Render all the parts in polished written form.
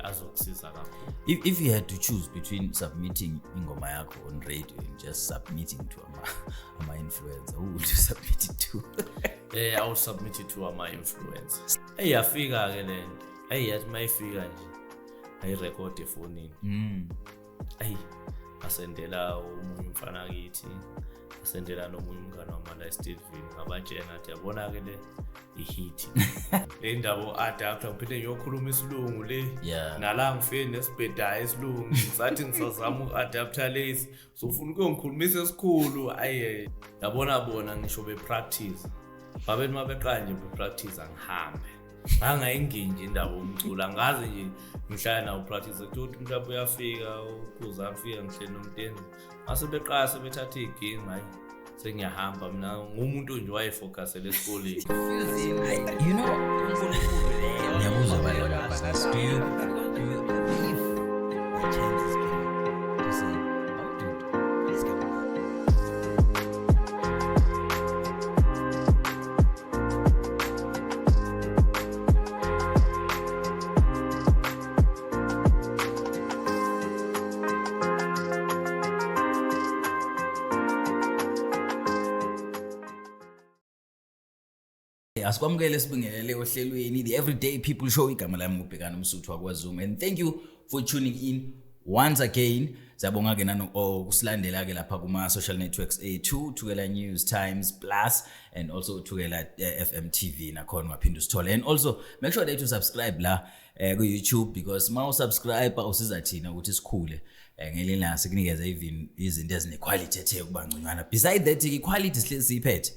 azokusiza kakhulu. If you had to choose between submitting ingoma yakho on radio and just submitting to ama influencer, who would you submit it to? I will submit it to ama influencers. Yafika ke lento. Yathi mayifika nje. Ayirecord efonini. Asendela umunye umfana kithi. Asendela nomunye umngane wamala Stevie ngabatshena athi yabona ke le ihit. Le ndaba adapt ngiphethe ngiyokhuluma isilungu le nala ngifike nesibheda isilungu sathi ngisazama uadapta lezi sofuna ukungikhulumisa esikhulu yabona bona ngisho bepractice babeni mabeqala nje bepractice angihambe angayinginje indaba umculo angazi nje ngihlala nawo practice ukuthi mhlawumbe uyafika ukuza afika ngihleli nomtenzi mase beqala sebethatha iginga hayi sengiyahamba mina ngumuntu nje wayefocusele esikoleni. You know, ngiyabuza bala do you believe the chances to say let's go. Asikwamukele sibingelele ohlelweni the Everyday People Show igama lami ngubhekana umsuthu wakwaZoom and thank you for tuning in once again. Zabonga ke nano kusilandela ke lapha kuma social networks A2 Thukela News Times Plus and also Thukela FM TV nakhona ngaphinda usithole and also make sure that you subscribe la ku YouTube because ma usubscribe usiza thina ukuthi sikhule ngelinga sikunikeza even izinto ezine quality ethe kuba ngconywana beside that quality sihlezi siphethe.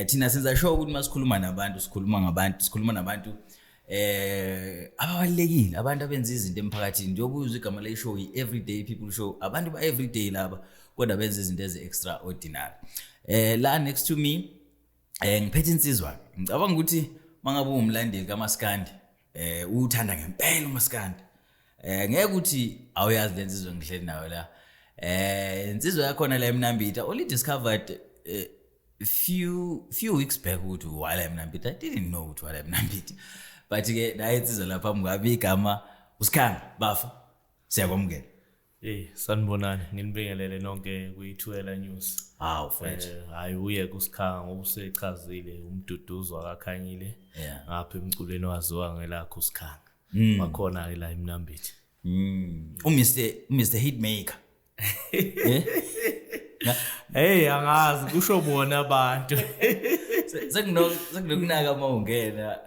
Thina senza show ukuthi masikhuluma nabantu sikhuluma nabantu ababalekile abantu abenza izinto emphakathini njengokuza igama le show Everyday People Show abantu ba everyday laba kodwa benza izinto ezi extraordinary. La next to me ngiphethe insizwa ngicabanga ukuthi mangabe umlandeli kaMaskandi uthanda ngempela uMaskandi ngeke ukuthi awuyazi lensizwa ngihleli nayo la insizwa yakho la eMnambitha only discovered few weeks back ukuthi wala eMnambitha. I didn't know ukuthi wala eMnambitha but ke nayitsizwa lapha ngabe igama usikhanga bafa siyakwamukela. Sanibonani nginibingelele nonke kuyiThukela News. Mfethu hayi uye kusikhanga ngokusechazile umduduzo akakhanyile ngapha emculweni waziwa ngelakho usikhanga wakhona ke la eMnambitha. Mr Hitmaker. Angazi kusho bona abantu. Sekunokunaka mawungena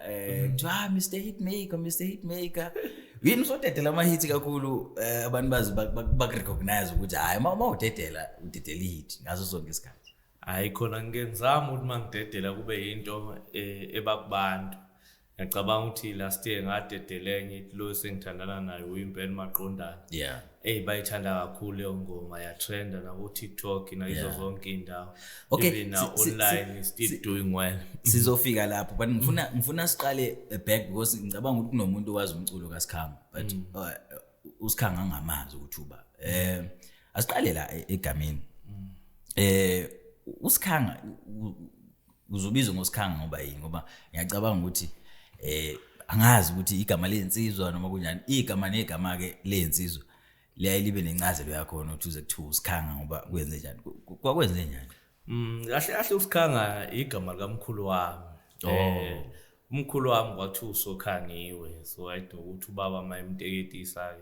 kuthiwa Mr Hitmaker. Yini usodedela ama hits kakhulu abantu bazi bakurecognize ukuthi hayi mawudedela udedela hit ngaso sonke isikhathi. Hayi khona ngenzama ukuthi mangidedela kube yinto ebakubantu. Ngicabanga ukuthi last year ngadedelenye lo sengithandana nayo uyimpela maqondana. Bayithanda kakhulu leyo ngoma ya trend na ku TikTok na izo zonke indawo. Even online still doing well. Sizofika lapho but ngifuna siqale back because ngicabanga ukuthi kunomuntu owazi umculo kaSikhanga but uSikhanga angamazi ukuthi uba asiqale la egameni. uSikhanga uzobizwa ngoSikhanga ngoba yini ngoba ngiyacabanga ukuthi angazi ukuthi igama lensizwa noma kunjani igama negama ke lensizwa libe nencazelo yakho nokuthi uze kuthiwa uSikhanga ngoba kwenze njani kwakwenze njani. Kahle uSikhanga igama likaMkhulu wami. Umkhulu wami kwathiwa uSokhangiwe so I know ukuthi ubaba mayimteketisa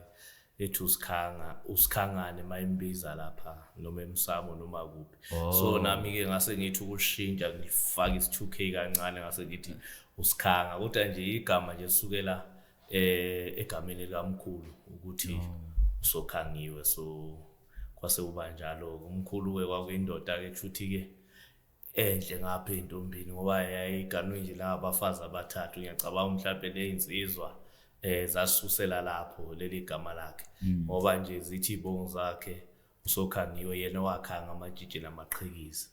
ke ethi uSikhangane mayimbiza lapha noma emsamo noma kuphi. So nami ke ngase ngithi ukushintsha ngifaka is2k kancane ngase ngithi uSikhanga kodwa nje igama nje sukela egameni likaMkhulu ukuthi uSokhangiwe so kwase uba njalo umkhulu ke kwakuyindoda ke kushuthi ke enhle ngapha entombini ngoba yayiganwe nje la abafazi abathathu ngiyacabanga mhlawumbe lezinsizwa zasusela lapho leli gama lakhe ngoba nje zithi ibongo zakhe uSokhangiwe yena wakhanga amajiji namaqhikiza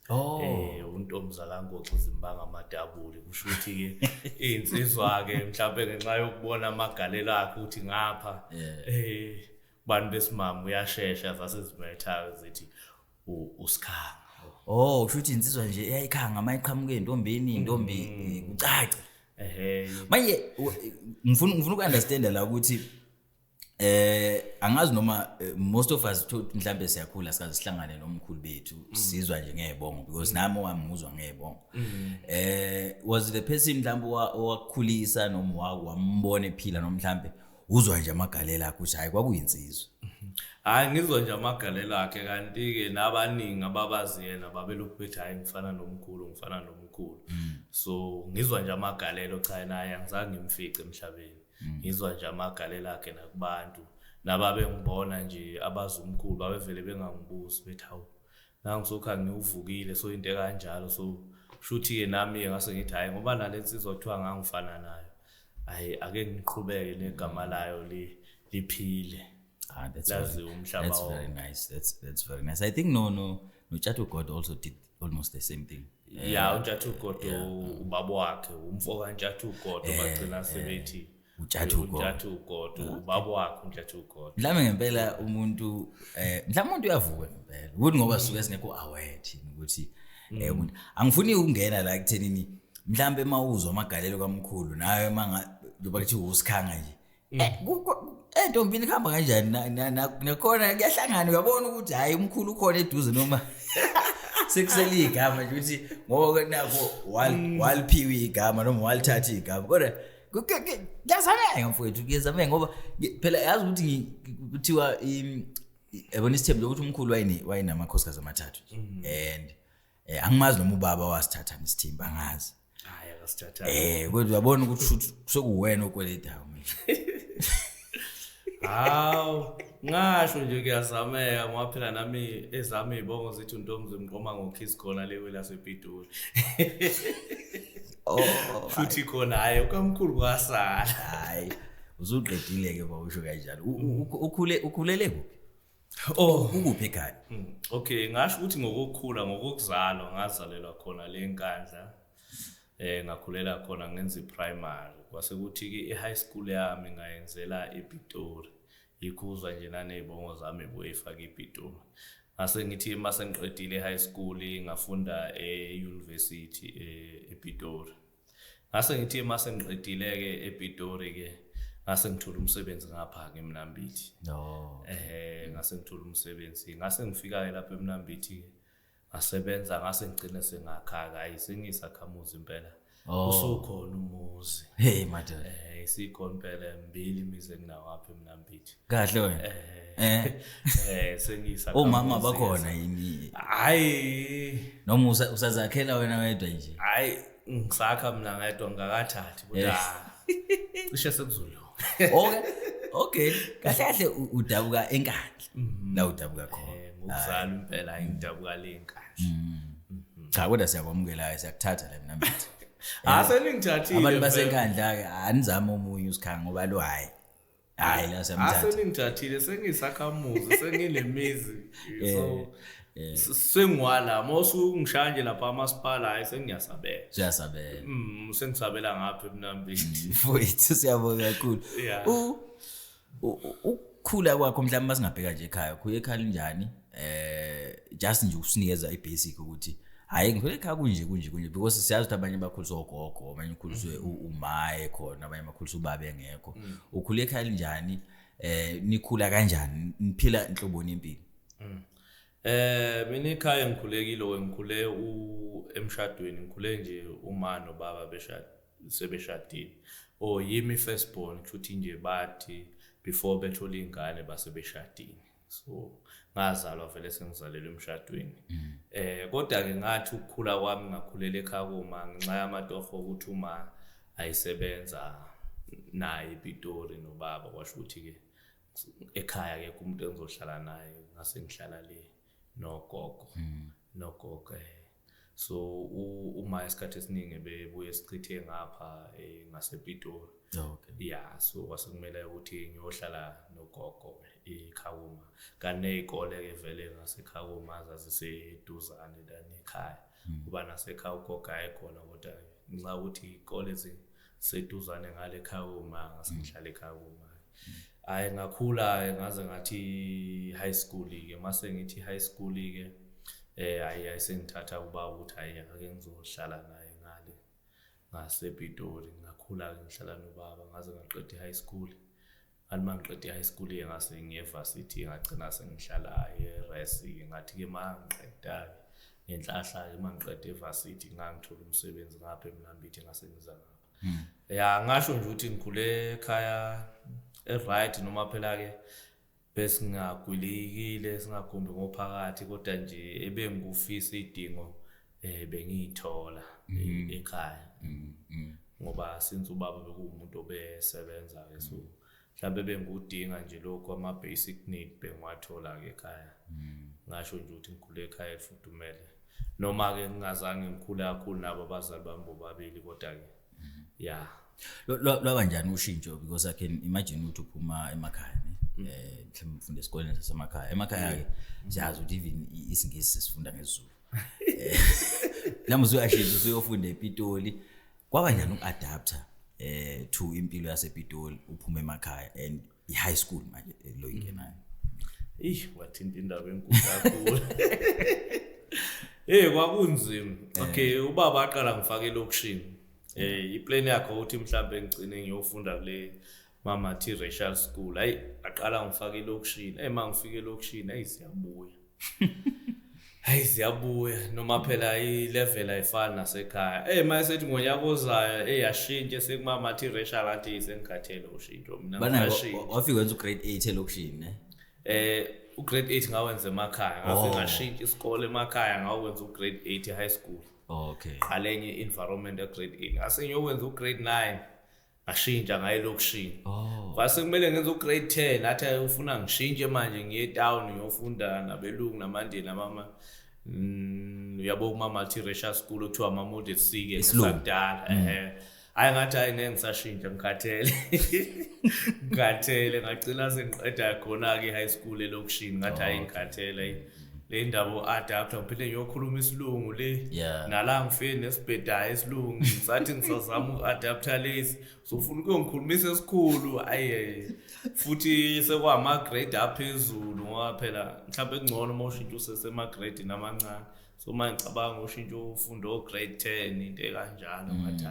untomza kaNgoxi zimbanga amadabuli kusho ukuthi ke insizwa ke mhlawumbe ngenxa yokubona amagalelo akhe ukuthi ngapha bantu besimama uyashesha zasezibetha zithi uSikhanga. Kusho ukuthi insizwa nje eyayikhanga mayiqhamuke entombini intombi kucace. Manje ngifuna ukunderstand la ukuthi Angazi noma most of us mhlambe siyakhula sikaze sihlangane nomkhulu bethu sizwa nje ngebongo because nami wamuzwa ngebongo. Was the person mhlambe owakhulisa noma wambona ephila noma mhlambe uzwa nje amagalelo akhe ukuthi hayi kwakuyinsizwa. Hayi ngizwa nje amagalelo akhe kanti ke nabaningi ababazi yena babelokhu bethi hayi ngifana nomkhulu. So ngizwa nje amagalelo cha naye angizange ngimfice emhlabeni. Ngizwa nje amagalelo akhe nakubantu nababe ngibona nje abazi umkhulu babevele bengangibuzi bethi hawu nangisokha ngiuvukile so into kanjalo so shuthi ke nami ngase ngithi hayi ngoba nalensizwa kuthiwa ngangifana nayo hayi ake ngiqhubeke negama layo liphile. That's very nice. That's very nice. I think no Tshatu God also did almost the same thing. Yeah, uTshatu God ubaba wakhe umfo kaNtshatu God bagcina sebethi uTshatu God ubaba wakhe uTshatu God. Mhlawumbe ngempela umuntu mhlawumbe uyavuka ngempela. Ukuthi ngoba sisuke singekho aware thina ukuthi umuntu angifuni ukungena la ekuthenini mhlawumbe mawuzwa amagalelo kaMkhulu nawe mangabe bathi usikhanga nje. Ntombini khamba kanjani nakhona kuyahlangana uyabona ukuthi hayi umkhulu ukhona eduze noma sekusele igama nje ukuthi ngoba nakho waliphiwa igama noma walithatha igama kodwa ngiyazameka mfowethu ngiyazameka ngoba phela yazi ukuthi kuthiwa yabona isithembu ukuthi umkhulu wayinamakhosikazi amathathu and angimazi noma ubaba wasithatha nesithimba angazi hayi akasithatha kodwa uyabona ukuthi sokuwena okweletayo Hawu ngasho nje kuyazameka ngoba phela nami ezami izibongo zithi uNtomzi Mqoma ngoKiss khona lewe lasePitoli. Futhi khona hayi ukamkhulu kwasala. Hayi uzuqedile ke bawusho kanjalo. Ukhulele kuphi? Ukuphi ekhaya? Okay ngasho ukuthi ngokukhula ngokuzalwa ngazalelwa khona lenkandla. Ngakhulela khona ngenza iPrimary kwase kuthi ke eHigh school yami ngayenzela ePitoli ikuzwa nje nanezibongo zami boyifaka ePitoli ngase ngithi mase ngiqedile eHigh school ngafunda eUniversity ePitoli ngase ngithi mase ngiqedile ke ePitoli ke ngase ngithola umsebenzi ngapha ke eMnambithi ngase ngithola umsebenzi ngase ngifika lapha eMnambithi asebenza ngase ngicine sengakhaka ayisengiyisakhamuzi impela usukhona umuzi hey madam isikhona impela mbili imize nginawapha eMnambithi kahle wena sengiyisakhamuzi mama bakhona yini hayi noma usazakhela wena wedwa nje hayi ngisakha mina ngedwa ngakathathi kodwa cishe sekuzolo okay kahle udabuka enkandla la udabuka khona ngizalwa impela indabuka lenkandla cha kodwa siyakwamukela siyakuthatha la eMnambithi aseningithathile abantu basenkandla ke anizama omunye usikhanga ngoba lo hayi la siyamthatha aseningithathile sengiyisakhamuzi senginemizi so sengwala mosungishanje lapha amasipala hayi sengiyasabela siyasabela sengisabela ngapha eMnambithi mfowethu siyabonga kakhulu ukukhula kwakho mhlawumbe masingabheka nje ekhaya kuye ekhaya njani just nje usinikeza ibasic ukuthi hayi ngifike ekhaya kunje because siyazi ukuthi abanye bakhuliswa ogogo abanye bakhuliswe umaye khona abanye bakhuliswa ubaba engekho ukhule ekhaya njani nikhula kanjani niphila inhloboni impilo mina ekhaya ngikhule emshadweni ngikhule nje uma nobaba sebeshadile yimi firstborn futhi nje bathi before bethola ingane basebeshadile so ngazalwa vele sengizalelwe emshadweni kodwa ke ngathi ukukhula kwami ngakhulela ekhaya kuma ngenxa yamatoho ukuthi uma ayisebenza naye ePitoli nobaba kwasho ukuthi ke ekhaya ke umuntu engizohlala naye ngase ngihlala le nogogo so uma isikhathi esiningi bebuye sichithe ngapha ngasePitoli yeah so kwasekumele ukuthi ngiyohlala nogogo eKhawuma kanezikole ke vele ngaseKhawuma zaziseduzane la nekhaya kuba nasekhaya ugogo ayikhona kodwa nxa ukuthi izikole seduzane ngale Khawuma ngasengihlala eKhawuma hayi ngakhula ngaze ngathi high school ke mase ngithi high school ke hayi sengithatha ubaba ukuthi hayi ake ngizohlala naye ngale ngasePitoli ngakhula ngihlala nobaba ngaze ngaqeda high school Mangiqede high school ngase ngiye varsity ngagcina sengihlala eResi ngathi ke mangiqeda ngenhlahla mangiqede varsity ngangithola umsebenzi ngapha eMnambithi ngase ngiza ngapha. Ya ngasho nje ukuthi ngikhule ekhaya right noma phela ke bese ngagwilikile singakhumbi ngophakathi kodwa nje ebengufisa idingo bengiyithola ekhaya ngoba since ubaba bekuwumuntu obesebenza ke so mhlawumbe bengudinga nje lokho ama basic need bengiwathola ke ekhaya ngasho nje ukuthi ngikhule ekhaya elifudumele noma ke ngingazange ngikhule kakhulu nabo abazali bami bobabili kodwa ke yeah lwaba njani ushintsho because I can imagine ukuthi uphuma emakhaya mhlawumbe ufunda esikoleni sasemakhaya emakhaya ke siyazi ukuthi even isingisi sifunda ngesiZulu lamuzo uyashintsha usuyofunda ePitoli kwaba njani ukuadapta to impilo yasePitoli uphuma emakhaya and high school manje lo ingenayo wathinta indaba enkulu kakhulu kwakunzima okay ubaba aqala ngifake lokushini iplan yakhe ukuthi mhlawumbe ngicine ngiyofunda kule Mama T Racial School aqala ngifake lokushini mangifike lokushini siyabuya siyabuya noma phela ilevel ayifana nasekhaya mayesethi ngonyaka ozayo yashintsha sekumama T Racial athi sengikhathele ushintsho mina ngashintsa wafika wenza grade 8 elokushini ugrade 8 ngawenza emakhaya ngafika ngashintsha isikole emakhaya ngawenza ugrade 8 high school okay qalenye environment grade 8 ngase ngiyokwenza ugrade 9 ngashintsha ngaye lokushini kwase kumele ngenze ugrade 10 athi ufuna ngishintshe manje ngiye town ngiyofunda nabelungu namandeni namama uyabo kumama T Racial School okuthiwa ama model C ke ngisakudala ngathi ngeke ngisashintsha ngikhathele ngagcina sengiqeda khona ke high school elokushini ngathi ngikhathele le ndaba adapt ngiphinde ngiyokhuluma isilungu le nala ngifike nesibhedaya isilungu ngisathi ngisazama ukuadapta lesi sofuna ukungikhulumisa esikhulu futhi sekwama grade aphezulu ngoba phela mhlawumbe kungcono mawushintsha usesema grade namancane so manje ngicabanga ushintsha ufunda grade 10 into ekanjalo ngathi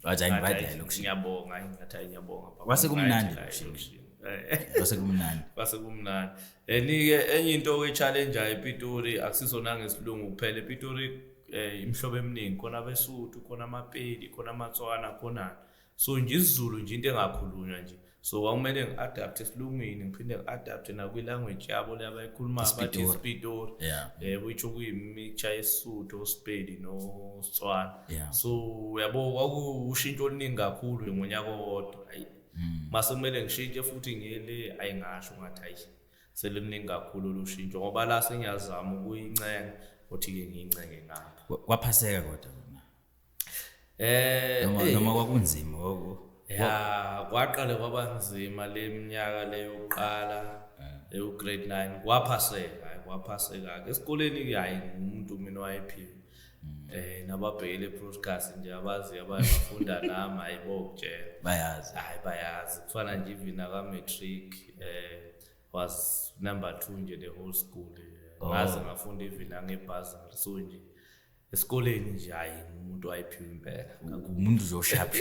wathi ngibadela lokushini ngiyabonga ngathi ngiyabonga kwase kumnandi kwasekumnandi enike enye into ke challenge ePitoli akusizona ngesilungu kuphela ePitoli imhlobo eminingi khona abeSuthu khona amaPedi khona amaTswana khona so nje isiZulu nje into engakhulunywa nje so kwakumele ngiadapt esilungwini ngiphinde ngiadapt na kwi language yabo labayikhuluma bathi iSpitori which okuyimixture yeSuthu oSpedi noStswana so uyabo kwakushintsho oluningi kakhulu ngonyaka owodwa mase kumele ngishintshe futhi ngiyele ayingasho ngathi seleminingi kakhulu lushintsho ngoba la sengiyazama ukuyincenga uthi ke ngiyincenge ngapha kwaphaseka kodwa noma kwakunzima kwaqala kwaba nzima leminyaka leyo yokuqala grade 9 kwaphaseka ke esikoleni ke umuntu mina wayephiwe nababhekele broadcast nje abazi abafunda nami ayibokutshela bayazi kufana nje even aka matric was number 2 nje the whole school ngaze ngafunda even angebhazari so nje esikoleni nje umuntu wayiphiwe impela umuntu zo sharp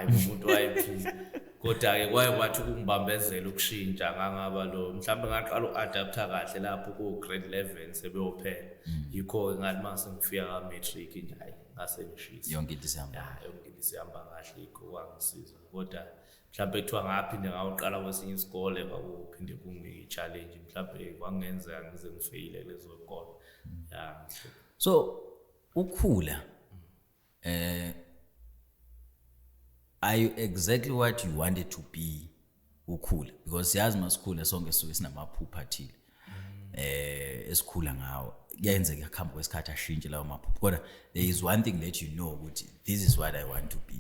umuntu wayiphiwe kodwa ke kwathi ukungibambezela ukushintsha ngangaba lo mhlawumbe ngaqala uadapta kahle lapho ku grade 11 sebeyophela yikho ngathi mase ngifika ka matric nje ngase ngishisa yonke into isihamba kahle yikho kwangisiza kodwa mhlawumbe kuthiwa ngaphinde ngawuqala kwesinye isikole kwakuphinde kungike i-challenge mhlawumbe kwangenza ngize ngifeyile lezo zikole so ukhula are you exactly what you wanted to be ukhula because siyazi masikhula sonke sisuke sinamaphupho athile esikhula ngawo kuyenzeka khamba kwesikhathi ashintshe lawo maphupho kodwa there is one thing that you know ukuthi this is what I want to be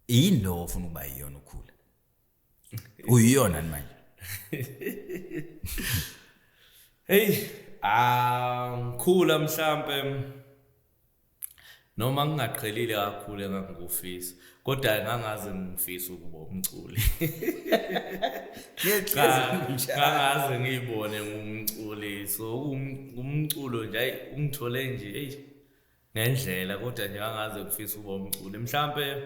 yini lo ufuna ukuba yiyona ukhula uyiyona manje ngikhula mhlambe noma ngingaqhelile kakhulu engangikufisa kodwa ngangaze ngifisa ukuba umculi ngangaze ngibone ngumculi so umculo nje ungithole nje ngendlela kodwa nje angaze kufisa ukuba umculi mhlambe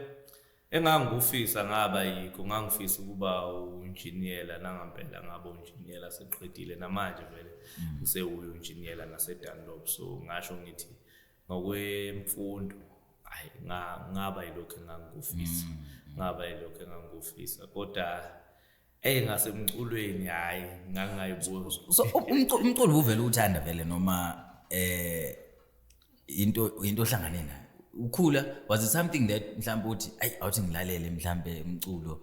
engangufisa ngaba yikho ngangifisa ukuba unjiniyela nangampela ngaba unjiniyela seqedile namanje vele usewuyo unjiniyela naseDunlop so ngasho ngithi ngokwemfundo hayi ngaba yilokho engangufisa kodwa ngasemculweni hayi ngangayibuza so umculo uvela uthanda vele noma into ohlangane nayo ukhula was it something that mhlawumbe uthi awuthi ngilalele mhlawumbe umculo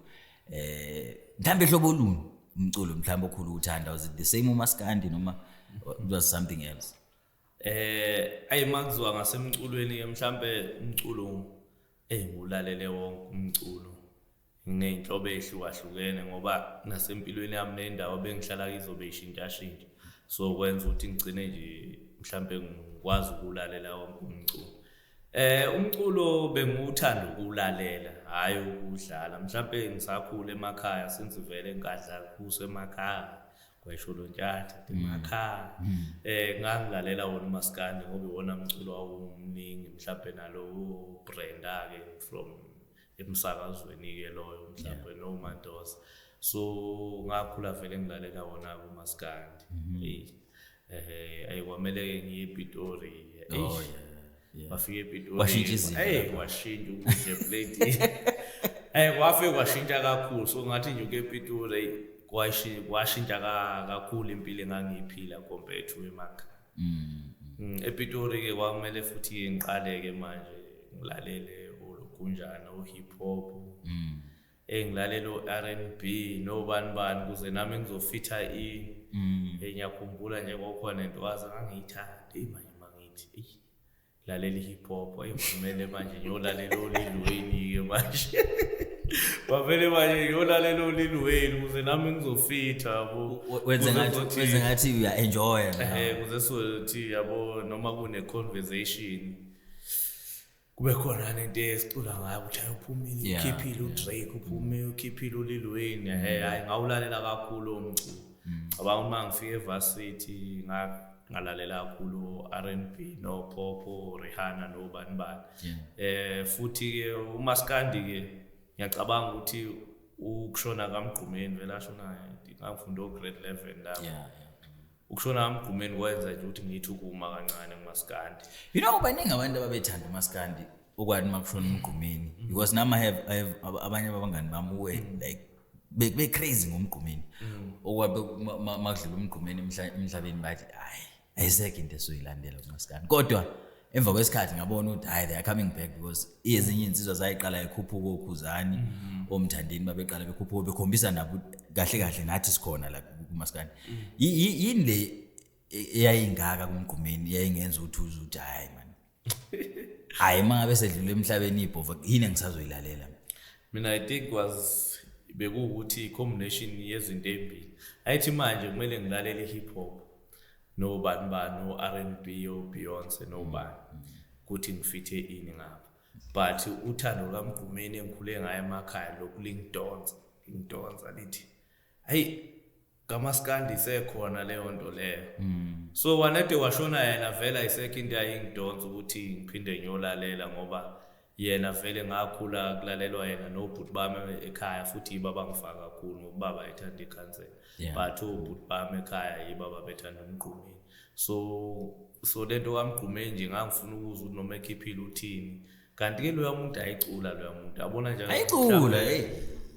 mhlawumbe hlobo luni umculo mhlawumbe okhulu uthanda was it the same uMaskandi noma it was something else makuzwa ngasemculweni mhlawumbe umculo ngulalele wonke umculo ngineyinhlobo ehlukahlukene ngoba nasempilweni yami nendawo bengihlala kizo beyishintshashintsha so kwenza ukuthi ngigcine nje mhlawumbe ngikwazi ukulalela wonke umculo umculo benguthanda ukulalela hayi ukudlala mhlawumbe ngisakhula emakhaya since vele ngadlala kuso emakhaya kwayisholontshata emakhaya ngangilalela wona uMaskandi ngoba iwona umculo awumningi mhlawumbe nalo Brenda ke from emsakazweni ke loyo mhlawumbe no Mandoza so ngakhula vele ngilalela wona uMaskandi ayikwamele ngiye ePitori wafike ePitori washintsha ukudla plate wafike washintsha kakhulu so ngathi nje ke ePitori kwashintsha kakhulu impilo engangiyiphila compared to emakhaya ePitori ke kwamele futhi ngiqale ke manje ngilalele kunjani hip hop ngilalela R&B nobani kuze nami ngizofitha ngiyakhumbula nje kokhona into wazi ngangiyithanda manje mangithi lalela hip hop ayivumele manje ngiyolalela uLil Wayne ke manje wavele manje ngiyolalela uLil Wayne kuze nami ngizofitha yabo wenze ngathi uya enjoy kuze sothi yabo noma kune conversation kube khona lento esicula ngayo ukuthi ayiphumile ukhiphile uDrake uphume ukhiphile uLil Wayne hayi ngawulalela kakhulu umculo abanye uma ngifike eVarsity ngalalela kakhulu R&B no pop Rihanna no bani futhi ke uMaskandi ke ngiyacabanga ukuthi ukushona kaMgqumeni vele ashona ngafunda grade 11 lapho ukushona kaMgqumeni kwenza nje ukuthi ngithi ukuma kancane kuMaskandi baningi abantu ababethanda uMaskandi okwani makushona uMgqumeni because nami I have abanye abangani bami like be crazy ngomgqumeni okwabe makudlula uMgqumeni emhlabeni bathi ayisekho into esoyilandela kuMaskandi kodwa emva kwesikhathi ngabona ukuthi they are coming back because ezinye insizwa zayiqala ekhuphuka okhuzani omthandeni babeqala bekhuphuka bekhombisa nabo kahle nathi sikhona la kuMaskandi yini le eyayingaka kuMgqumeni yayingenza ukuthi man mangabe sedlule emhlabeni ibhova yini engisazoyilalela mina I think bekuwukuthi combination yezinto ezimbili ayithi manje kumele ngilalele hip hop no bani no R&B o Beyonce no bani kuthi ngifithe ini ngapha but uthando kaMgqumeni engikhule ngaye emakhaya lokulingdonsa lithi kaMaskandi sekhona leyo nto leyo so wanede washona yena vele ayisekho into ayingidonsa ukuthi ngiphinde ngiyolalela ngoba yena vele ngakhula kulalelwa yena nobhuti bami ekhaya futhi baba ngifaka kakhulu ngoba baba ethanda ikhansela but ubhuti bami ekhaya yibaba bethanda uMgqumeni so lento kaMgqumeni nje ngangifuna ukuzwa ukuthi noma ekhiphile uthini kanti ke loya muntu ayicula loya muntu abona njalo ayicula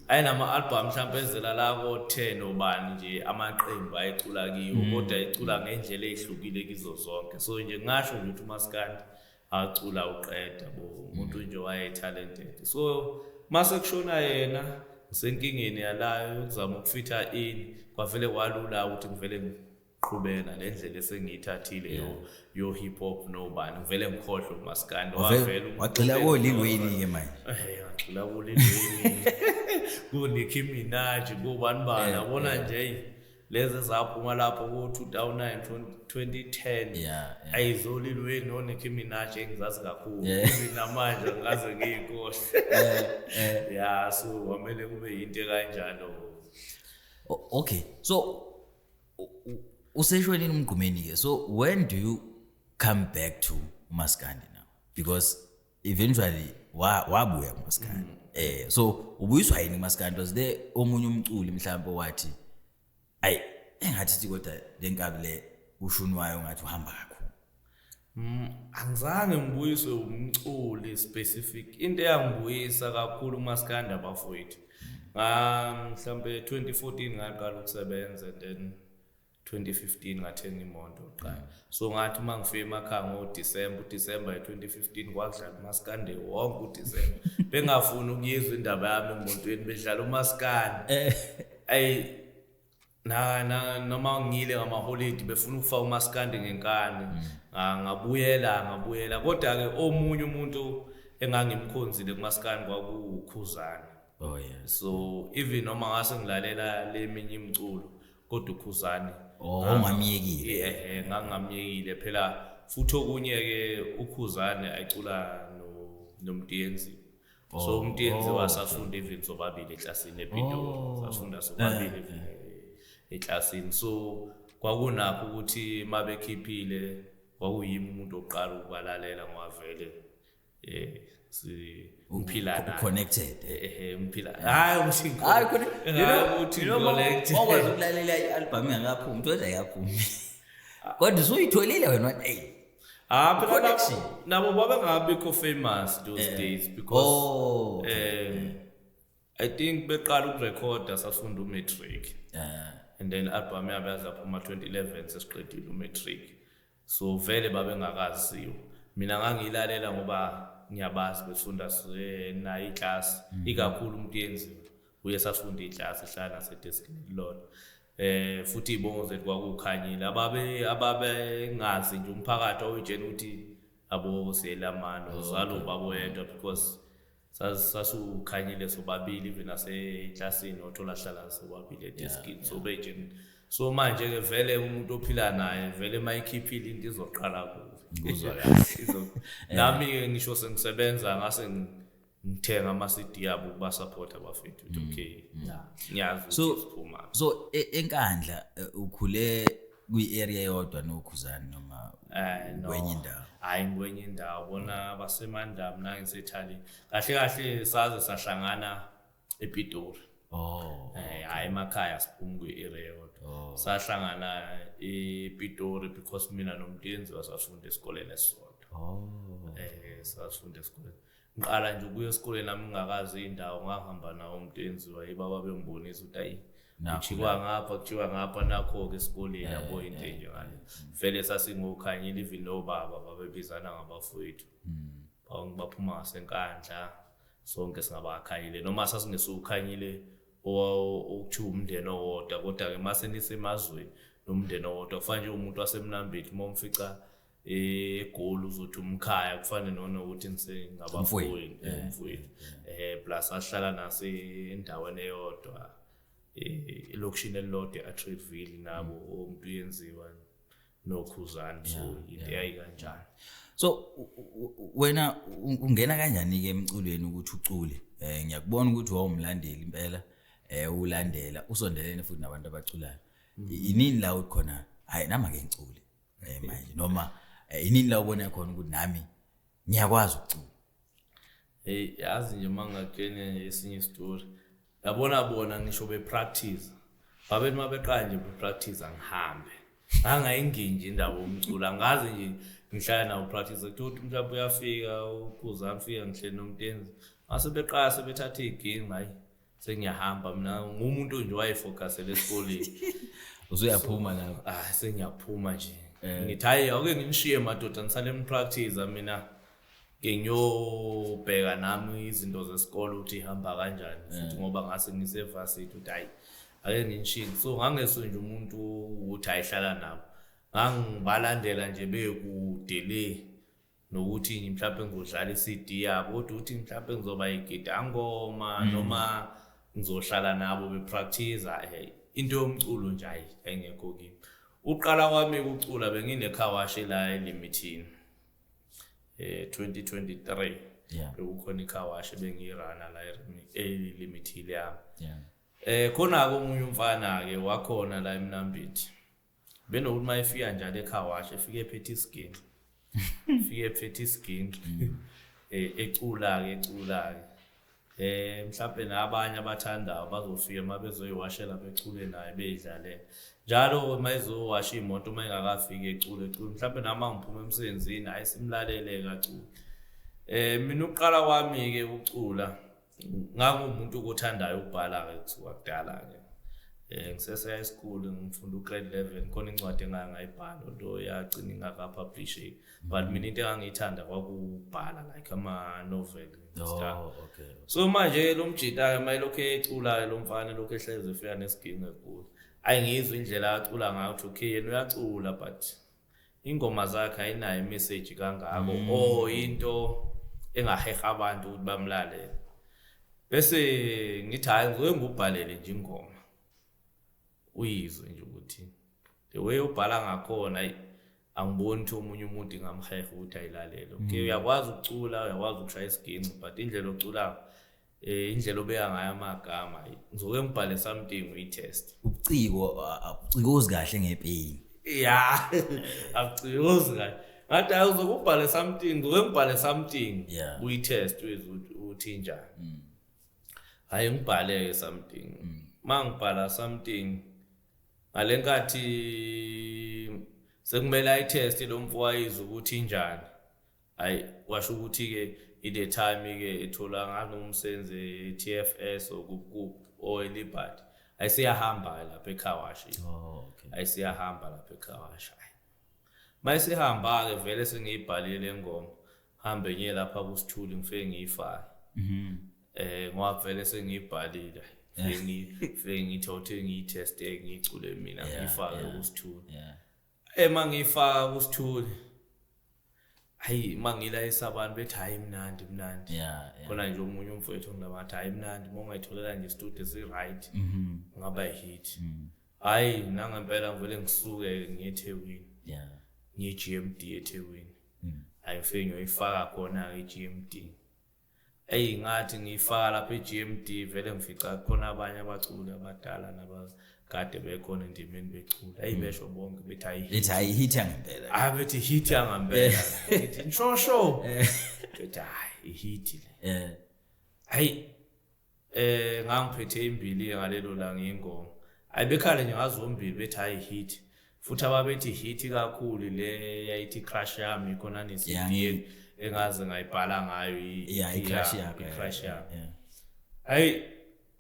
ayinama album mhlawumbe ezela la ko 10 obani nje amaqembu ayicula kiyo kodwa ayicula ngendlela ezihlukile kizo zonke so nje ngasho nje ukuthi uMaskandi acula uqeda umuntu nje waye talented so mase kushona yena ngisenkingeni yalayo ukuzama ukufitha ini kwavele kwalula ukuthi ngivele ngiqhubeka lendlela esengiyithathile yo hip hop nobani ngivele ngikhohle uMaskandi wavele wagxila koLil Wayne ke manje wagxila koLil Wayne kuNicki Minaj kubani abona nje lezi zaphuma lapho ku2009 2010 ayizolil Wayne no Nicki Minaj engizazi kakhulu namanje ngaze ngiyikhohle so kwamele kube into kanjalo okay so useshonini uMgqumeni ke so when do you come back to uMaskandi now because eventually wabuya kuMaskandi. So ubuyiswa yini kuMaskandi? Was there omunye umculi mhlawumbe wathi ayi engathi kodwa lenkabi le ushunwayo ngathi uhamba kakhulu? Angizange ngibuyiswe umculi specific. Into eyangibuyisa kakhulu uMaskandi abafowethu. Mhlambe 2014 ngaqala ukusebenza and then 2015 ngathenga imoto oqala. So ngathi mangifike emakhaya ngoDisemba 2015 kwakudlala uMaskandi wonke uDisemba. Bengafuni ukuyizwa indaba yami emotweni bedlala uMaskandi. Noma ngile ngama holiday befuna ukufaka uMaskandi ngenkani. Ngabuyela kodwa ke omunye umuntu engangimkhonzile kuMaskandi kwakukhuzana. Oh yeah. So even noma ngase ngilalela leminye imculo kodwa ukhuzane ungamiyekile. Ngangamyekile phela futhi okunye ke ukhuzane ayicula noMtiyenzi. So uMtiyenzi wasafunda even sobabili eklasini ePitori. Safunda sobabili eklasini. So kwakunakho ukuthi mabekhiphile kwakuyimi umuntu oqala ukubalalela ngwavele umphila naye connected. Umphila hayi umshingo uthi connected okwazi ukulalela i-album yangaphuma uthi ayaphuma kodwa usuyitholile wena hey phela nabo babengabikho famous those days because I think beqala ukurecorda safunda uMatric and then album yabo yazaphuma 2011 sesiqedile uMatric. So vele babengakaziyo. Mina ngangilalela ngoba ngiyabazi befunda nayo iclass ikakhulu uMtiyenzi uye safunda iclass ehlala nasedeskini lona. Futhi ibongo zethu kwakukhanyile ababe ngazi nje umphakathi oyitshela ukuthi abo siyelamano zalo babo yedwa because sasukhanyile sobabili even naseclassini othola hlala sobabili edeskini so bejeni. So manje ke vele umuntu ophila naye vele mayikhiphile into izoqala kuzwa kahle. Nami ke ngisho sengisebenza ngase ngithenga ama CD yabo ukuba support abafethu ukuthi okay ngiyazi ukuthi siphuma. So enkandla ukhule kwi-area yodwa nokhuzani noma kwenye indawo? Hayi kwenye indawo bona baseMandam na ngisethali kahle saze sahlangana ePitori. Hayi emakhaya siphuma kwi-area yodwa. Sahlangana ePitori because mina noMtiyenzi wasafunda esikoleni esisodwa. Safunda esikoleni. Ngiqala nje ukuya esikoleni nami ngingakazi indawo ngahamba nawo uMtiyenzi wayebaba bengibonisa ukuthi ayi kuthiwa ngapha nakho ke esikoleni yabo into nje ngale. Vele sasingokhanyile even no baba babebizana ngabafowethu. Baphuma ngasenkandla sonke singabakhanyile noma sasingesukhanyile okuthi umndeni owodwa kodwa ke mase nisemazweni nomndeni owodwa kufanele umuntu waseMnambithi momfica eGoli uzothi umkhaya kufanele nona ukuthi nisengabafowethu umfowethu plus ahlala nasendaweni eyodwa elokushini elilodwa eAtreeville nabo umuntu yenziwa nokhuzani so into yayikanjani. So wena ungena kanjani ke emculweni ukuthi ucule? Ngiyakubona ukuthi wawumlandeli impela ulandela usondelene futhi nabantu abaculayo. Inini la ukhona hayi nama ke ngicule manje noma inini la ubona khona ukuthi nami ngiyakwazi ukucula? Yazi nje mangakene esinye story yabona ngisho bepractice babethi mabeqala nje bepractice angihambe angayinginje indawo umcula ngazi nje ngihlala nawo practice ukuthi mhlawumbe uyafika ukhuzana ufika ngihleli noMtiyenzi mase beqala sebethatha igame hayi sengiyahamba mina ngumuntu nje wayefocusele esikoleni usuyaphuma lapho sengiyaphuma nje ngithi hayi ake nginishiye madoda ngisale practice mina ke ngiyobheka nami izinto zesikole ukuthi ihamba kanjani futhi ngoba ngase ngisevasithi ukuthi hayi ake nginishiye. So ngangeso nje umuntu ukuthi ayihlala nabo ngangibalandela nje bekude nokuthi mhlawumbe ngizodlala iCD yabo kodwa uthi mhlawumbe ngizoba igidangoma noma ngizohlala nabo bepractice into yomculo nje ayingekho kimi. Uqala kwami ukucula benginekhawashi la eLimithini 2023 bekukhona ikhawashi bengirana la eLimithini yami. Khona omunye umfana ke wakhona la eMnambithi benokuthi mayifika njalo ekhawashi efike ephethe isigini fike ephethe isiginci ecula mhlawumbe nabanye abathandayo bazofika mabezoyiwashela becule naye beyidlalela njalo mayizowasha imoto mayingakafiki ecule mhlawumbe nama ngiphuma emsebenzini ayisimlalele kacule mina uqala kwami ke ucula ngangumuntu okuthandayo ukubhala ke kusuka kudala ke ngisese high school ngifunda ugrade 11 khona incwadi engangayibhala into yagcina ingakapublish but mina into engangiyithanda kwakubhala like ama novel okay. So manje lo mjita mayilokho ecula lo mfana lokho ehleze efika nesiginqe kulo ayingizwe indlela acula ngayo ukuthi okay yena uyacula but ingoma zakhe ayinayo imessage kangako into engaheha abantu ukuthi bamlalele bese ngithi hayi ngeke ngubhalele nje ingoma uyizwe nje ukuthi the way ubhala ngakhona angiboni ukuthi omunye umuntu ngamheha ukuthi ayilalele okay uyakwazi ukucula uyakwazi ukushaya isiginci but indlela ocula indlela obeka ngayo amagama ngizoke ngibhale something uyitest ucikozi kahle ngepeni yeah akucikozi kahle ngathi uzokubhala something ngoke ngibhale something uyitest uthi njani hayi ngibhale something mangibhala something ngalenkathi sekumele ayitest lo mfowayizwe ukuthi injani hayi washo ukuthi ke the time ke ethola nganomsenze TFS o Liberty ayisiyahamba lapha eKhawashi okay ayisiyahamba lapha eKhawashi mayisihamba ke vele sengiyibhalile ngoma hambe ngiye lapha kuSithuli ngifike ngiyifaka ngoba vele sengiyibhalile ngithothe ngiyiteste ngicule mina ngifake kuSithuli mangifaka kuSithuli hayi mangilayisa abantu bethi hayi mnandi khona nje umunye umfowethu ngilabathi hayi mnandi mongayitholela nje studio si right ngaba hit hayi nangempela ngivele ngisuke ngiyeThekwini ngiye GMD eThekwini hayi ngifike ngiyoyifaka khona eGMD ngathi ngiyifaka lapha eGMD vele ngifica khona abanye abaculi abadala nabakade bekhona endimeni becula ayibesho bonke bethi hayi hit yangempela bethi hit yangempela ngithi nshosho bethi hayi hit le hayi ngangiphethe imbili ngalelo langa ingoma ayibekhala nje ngazombili bethi hayi hit futhi ababethi hit kakhulu le yayithi crush yami khona nesidini engaze ngayibhala ngayo i-crush yakhe hayi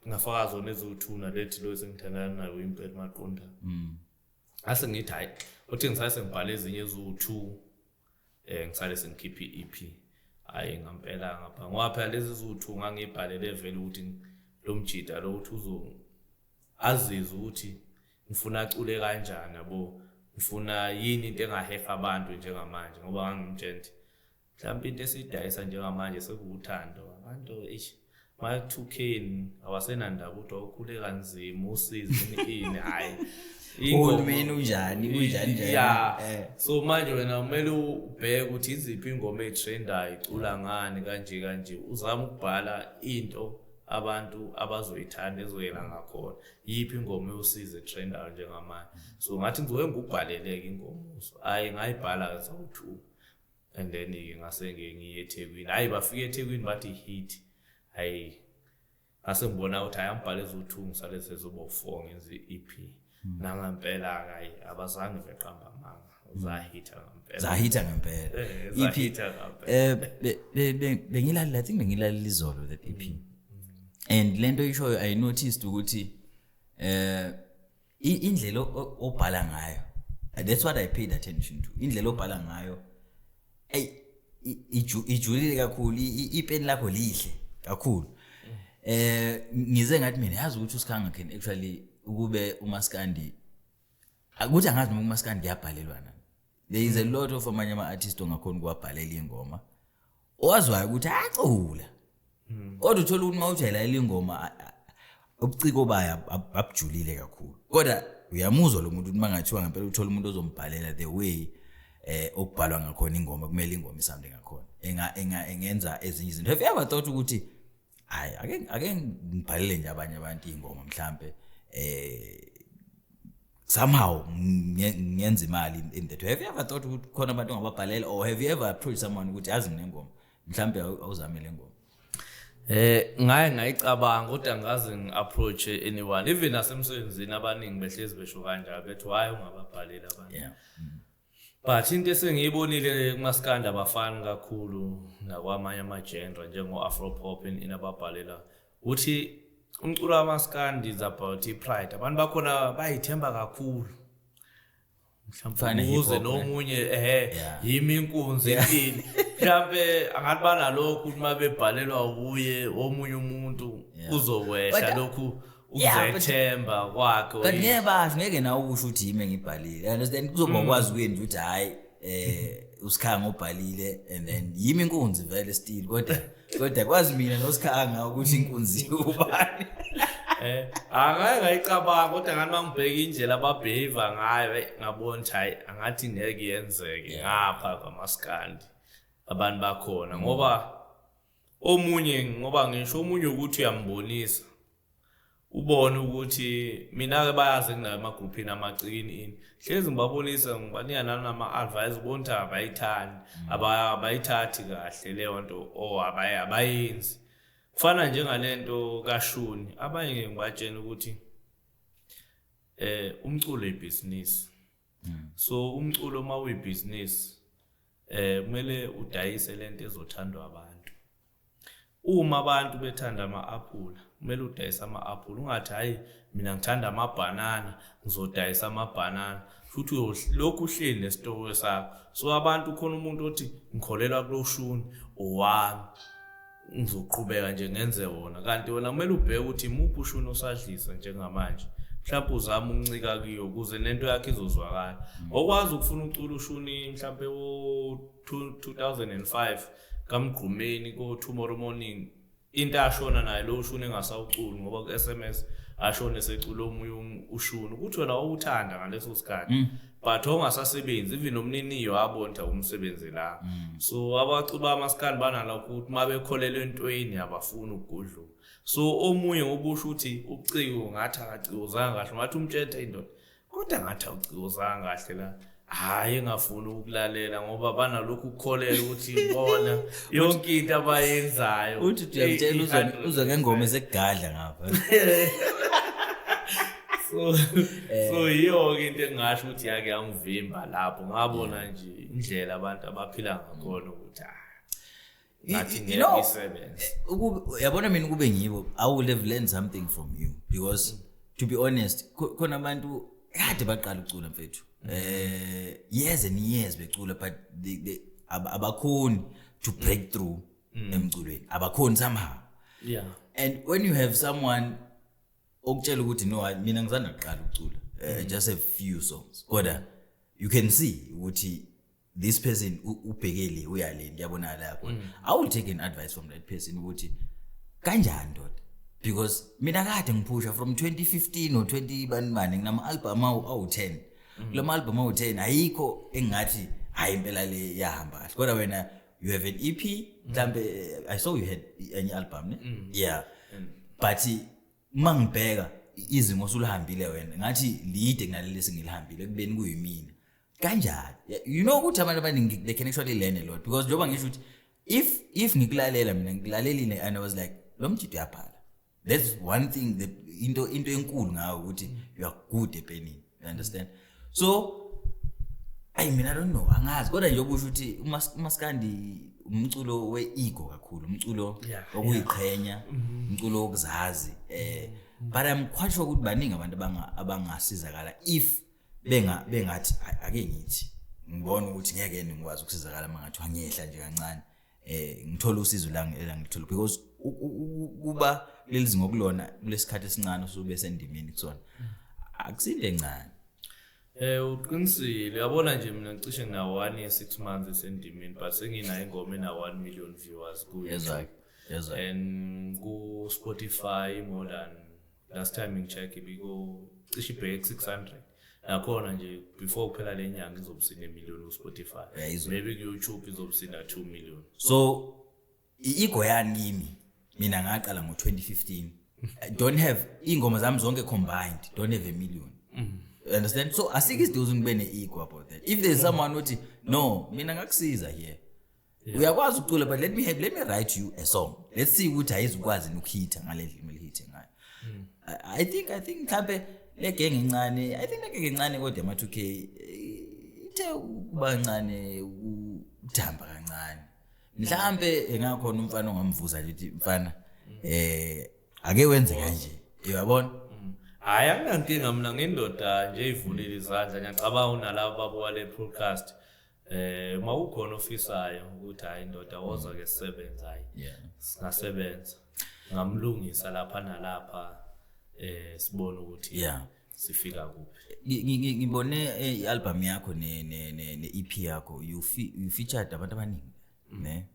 ngafaka zona ezothuna lethi lo sengithandana nayo impela maqonda ase ngithi hayi uthi ngisase ngibhala ezinye ezo2 ngisale sengikhipha iEP hayi ngempela ngapha ngoba phela lezi ezo2 ngangibhalele vele ukuthi lo mjita lo uthi azizwe ukuthi ngifuna acule kanjani yabo ngifuna yini into engaheha abantu njengamanje ngoba ngangimtshela mhlawumbe into esidayisa njengamanje sekuwuthando abantu ma 2K awasenandaba ukuthi ukhule kanzima usizini ini hayi ingoma unjani nje so manje wena kumele ubheke ukuthi iziphi ingoma etrendayo icula ngani kanje uzama ukubhala into abantu abazoyithanda ezoyela ngakhona yipi ingoma eyosize trendayo njengamanje so ngathi ngizoke ngubhaleleke ingoma hayi ngayibhala zawu2 and then ngase ngiye eThekwini hayi bafike eThekwini bathi hit hayi ngase ngibona ukuthi ayambhala ezo2 ngisale sezoba 4 ngenza iEP nangempela hayi abazange beqamba amanga zahita ngempela EP bengilalela bengilalela izolo that EP and lento ishoyo I noticed ukuthi indlela obhala ngayo that's what I paid attention to indlela obhala ngayo ijulile kakhulu ipeni lakho lihle kakhulu ngize ngathi mina yazi ukuthi uSikhanga can actually ukube uMaskandi akuthi angazi noma uMaskandi yabhalelwa nani there is a lot of amanye ama artists ongakhona ukuwabhalela ingoma owazwayo ukuthi acula kodwa uthola ukuthi mawujayela ingoma ubuciko baya abujulile kakhulu kodwa uyamuzwa lo muntu ukuthi mangathiwa ngempela uthola umuntu ozombhalela the way okubhalwa ngakhona ingoma kumele ingoma isound ngakhona engenza ezinye izinto have you ever thought ukuthi hayi ake ngibhalele nje abanye abantu ingoma mhlambe somehow ngenza imali in that way. Have you ever thought ukuthi khona abantu ongababhalela, or have you ever approached someone ukuthi yazi nengoma mhlambe awuzamele ngoma? Ngaye ngayicabanga kodwa ngaze ngi-approach anyone, even nasemsebenzini abaningi behlezi besho kanjalo bethi why ungababhalela abantu. Yeah. But into esengiyibonile kumaskandi abafani kakhulu nakwamanye ama-genre njengo-afropop inababhalela uthi umculo wamaskandi is about i-pride. Abantu bakhona bayithemba kakhulu. Mhlawumbe uze nomunye yimi inkunzi empini. Mhlawumbe angathi banalokhu uma bebhalelwa ubuye omunye umuntu uzokwehla lokhu ukuzethemba kwakhe. But ngeke nawe usho ukuthi yimi ngibhalile. Understand kuzoba kwazi kuyena ukuthi hayi usikhanga ubhalile and then yimi inkunzi vele still kodwa kwazi mina nosikhanga ukuthi inkunzi ubani. Angeke ngayicabanga kodwa ngathi mangibheka indlela ababehave ngayo ngabona ukuthi hayi angathi ngeke yenzeke ngapha kwamaskandi abantu bakhona ngoba ngisho omunye ukuthi uyambonisa ubone ukuthi mina ke bayazi kunama groupini amacikini hlezi ngibabonisa ngibanika nama advice bonke abayithandi abayithathi kahle leyo nto abayenzi. Kufana njengalento kaShuni abanye ngibatshena ukuthi umculo ibusiness. So umculo mawuyibusiness kumele udayise lento ezothandwa abantu. Uma abantu bethanda ama-apula kumele udayise ama-apula, ungathi hayi mina ngithanda amabhanana ngizodayisa amabhanana futhi lokhu uhleli nesitoko sakho. So abantu khona umuntu othi ngikholela kuloShuni owami ngizoqhubeka nje ngenze wona, kanti wona kumele ubheke ukuthi imuphi uShuni osadlisa njengamanje, mhlawumbe uzama ukuncika kuyo ukuze nento yakhe izozwakala. Okwazi ukufuna ucula uShuni mhlawumbe wo-2005 kaMgqumeni ko-Tomorrow Morning into ashona naye lo Shuni engasawuculi ngoba ku-SMS ashone secula omunye uShuni ukuthi wena wawuthanda ngaleso sikhathi but ongasasebenzi even nomniniyo wabonta umsebenzi la. So abaculi bamaskandi banalokho ukuthi mabekholelwe entweni abafuni ukugudluka. So omunye ngobusho ukuthi uciko ngathi akacikuzanga kahle ngathi umtshela indoda kodwa ngathi awucikuzanga kahle la, hayi ngafuna ukulalela ngoba banalokhu ukukholela ukuthi bona yonke into abayenzayo uthi uyamtshela uzwe ngengoma esegadla ngapha. So yiyo into engasho ukuthi yake yangivimba lapho ngabona nje indlela abantu abaphila ngakhona ukuthi ngathi ngiyasebenza. Yabona mina kube ngibo I would have learned something from you because to be honest khona abantu kade baqala ucula mfethu years and years becula but they abakhoni to break through emculweni, abakhoni somehow. Yeah. And when you have someone okutshela ukuthi no mina ngizana kuqala ucula just a few songs kodwa you can see ukuthi this person ubhekele uyale ngiyabona lapho. I will take an advice from that person ukuthi kanjani ndoda, because mina kade ngiphusha from 2015 or 20 bani nginama album awu10 kulama album awu10 ayikho engathi hayi impela le yahamba kahle kodwa wena you have an EP mhlambe I saw you had an album ne yeah but mangibheka izimo osulihambile wena ngathi lide kunaleli singilihambile kubeni kuyimina kanjani. You know ukuthi abantu abaningi they can actually learn a lot because njoba ngisho ukuthi if ngikulalela mina ngilalelile and I was like lo mjito uyabhala. That's one thing into enkulu ngawo ukuthi you are good epenini, you understand. So I mean I don't know angazi kodwa nje obusho ukuthi umaskandi umculo we-ego kakhulu, umculo okuyiqhenya, umculo wokuzazi but I'm quite sure ukuthi baningi abantu abangasizakala if bengathi ake ngithi ngibona ukuthi ngeke ngikwazi ukusizakala mangathi wangehla nje kancane ngithola usizo la ngithola because kuba lelizi ngokulona kulesikhathi esincane usube sendimini kusona akusinde encane. Uqinisile yabona nje mina ngicishe ngina 1 year 6 months esendimini but senginayo ingoma ena 1 million viewers ku YouTube. Yes. And ku Spotify more than last time ngicheck biko cishe ibhek 600. Nakhona nje before kuphela lenyanga izobusina 1 million ku Spotify. Maybe ku YouTube izobusina 2 million. So igo yanimi mina ngaqala ngo 2015. Don't have ingoma zami zonke combined don't have 1 million. Understand? So asike isidingo kube ne-ego about that. If there's someone uthi no mina ngakusiza here, uyakwazi ukucula, but let me write you a song, let's see ukuthi ayizukwazi ukuhitha ngale ndlela elihithe ngayo. I think mhlambe le gang encane, I think le gang encane kodwa ama-2K ithe ukuba kancane udamba kancane. Mhlambe engakhona umfana ongamvuza lithi mfana ake wenze kanje, uyabona? Hayi anginankinga mina ngindoda nje ivulile izandla, ngiyacabanga unalabo babuka le podcast mawukhona ofisayo ukuthi hayi indoda woza ke sisebenza, hayi singasebenza ngamlungisa lapha nalapha sibone ukuthi sifika kuphi. Ngibone i-album yakho ne-EP yakho you featured abantu abaningi ne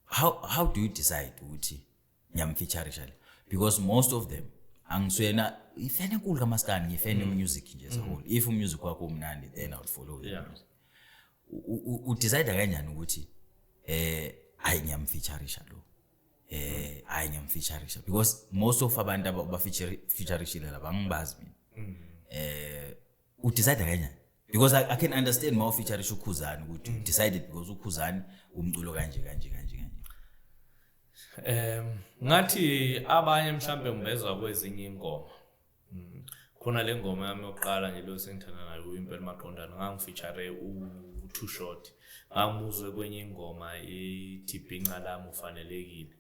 how do you decide ukuthi ngiyamfeatureisha, because most of them angiswena ifene enkulu kaMaskandi, ngifene music nje as a whole. If music wakho umnandi then I would follow you. Udecide kanjani ukuthi ngiyamfeatureisha lo, ngiyamfeatureisha, because most of abantu abafeatureishile laba ngibazi mina. Udecide kanjani? Because I can understand more featureisha uKhuzani ukuthi decided because uKhuzani umculo kanje. Ngathi abanye mhlambe ngibeza kwezinye ingoma. Khona le ngoma yami yokuqala nje lo sengithanda nayo uImpela Maqondana, ngangifeature u2 Short. Ngangimuzwe kwenye ingoma iThibhinqa lami ufanelekile.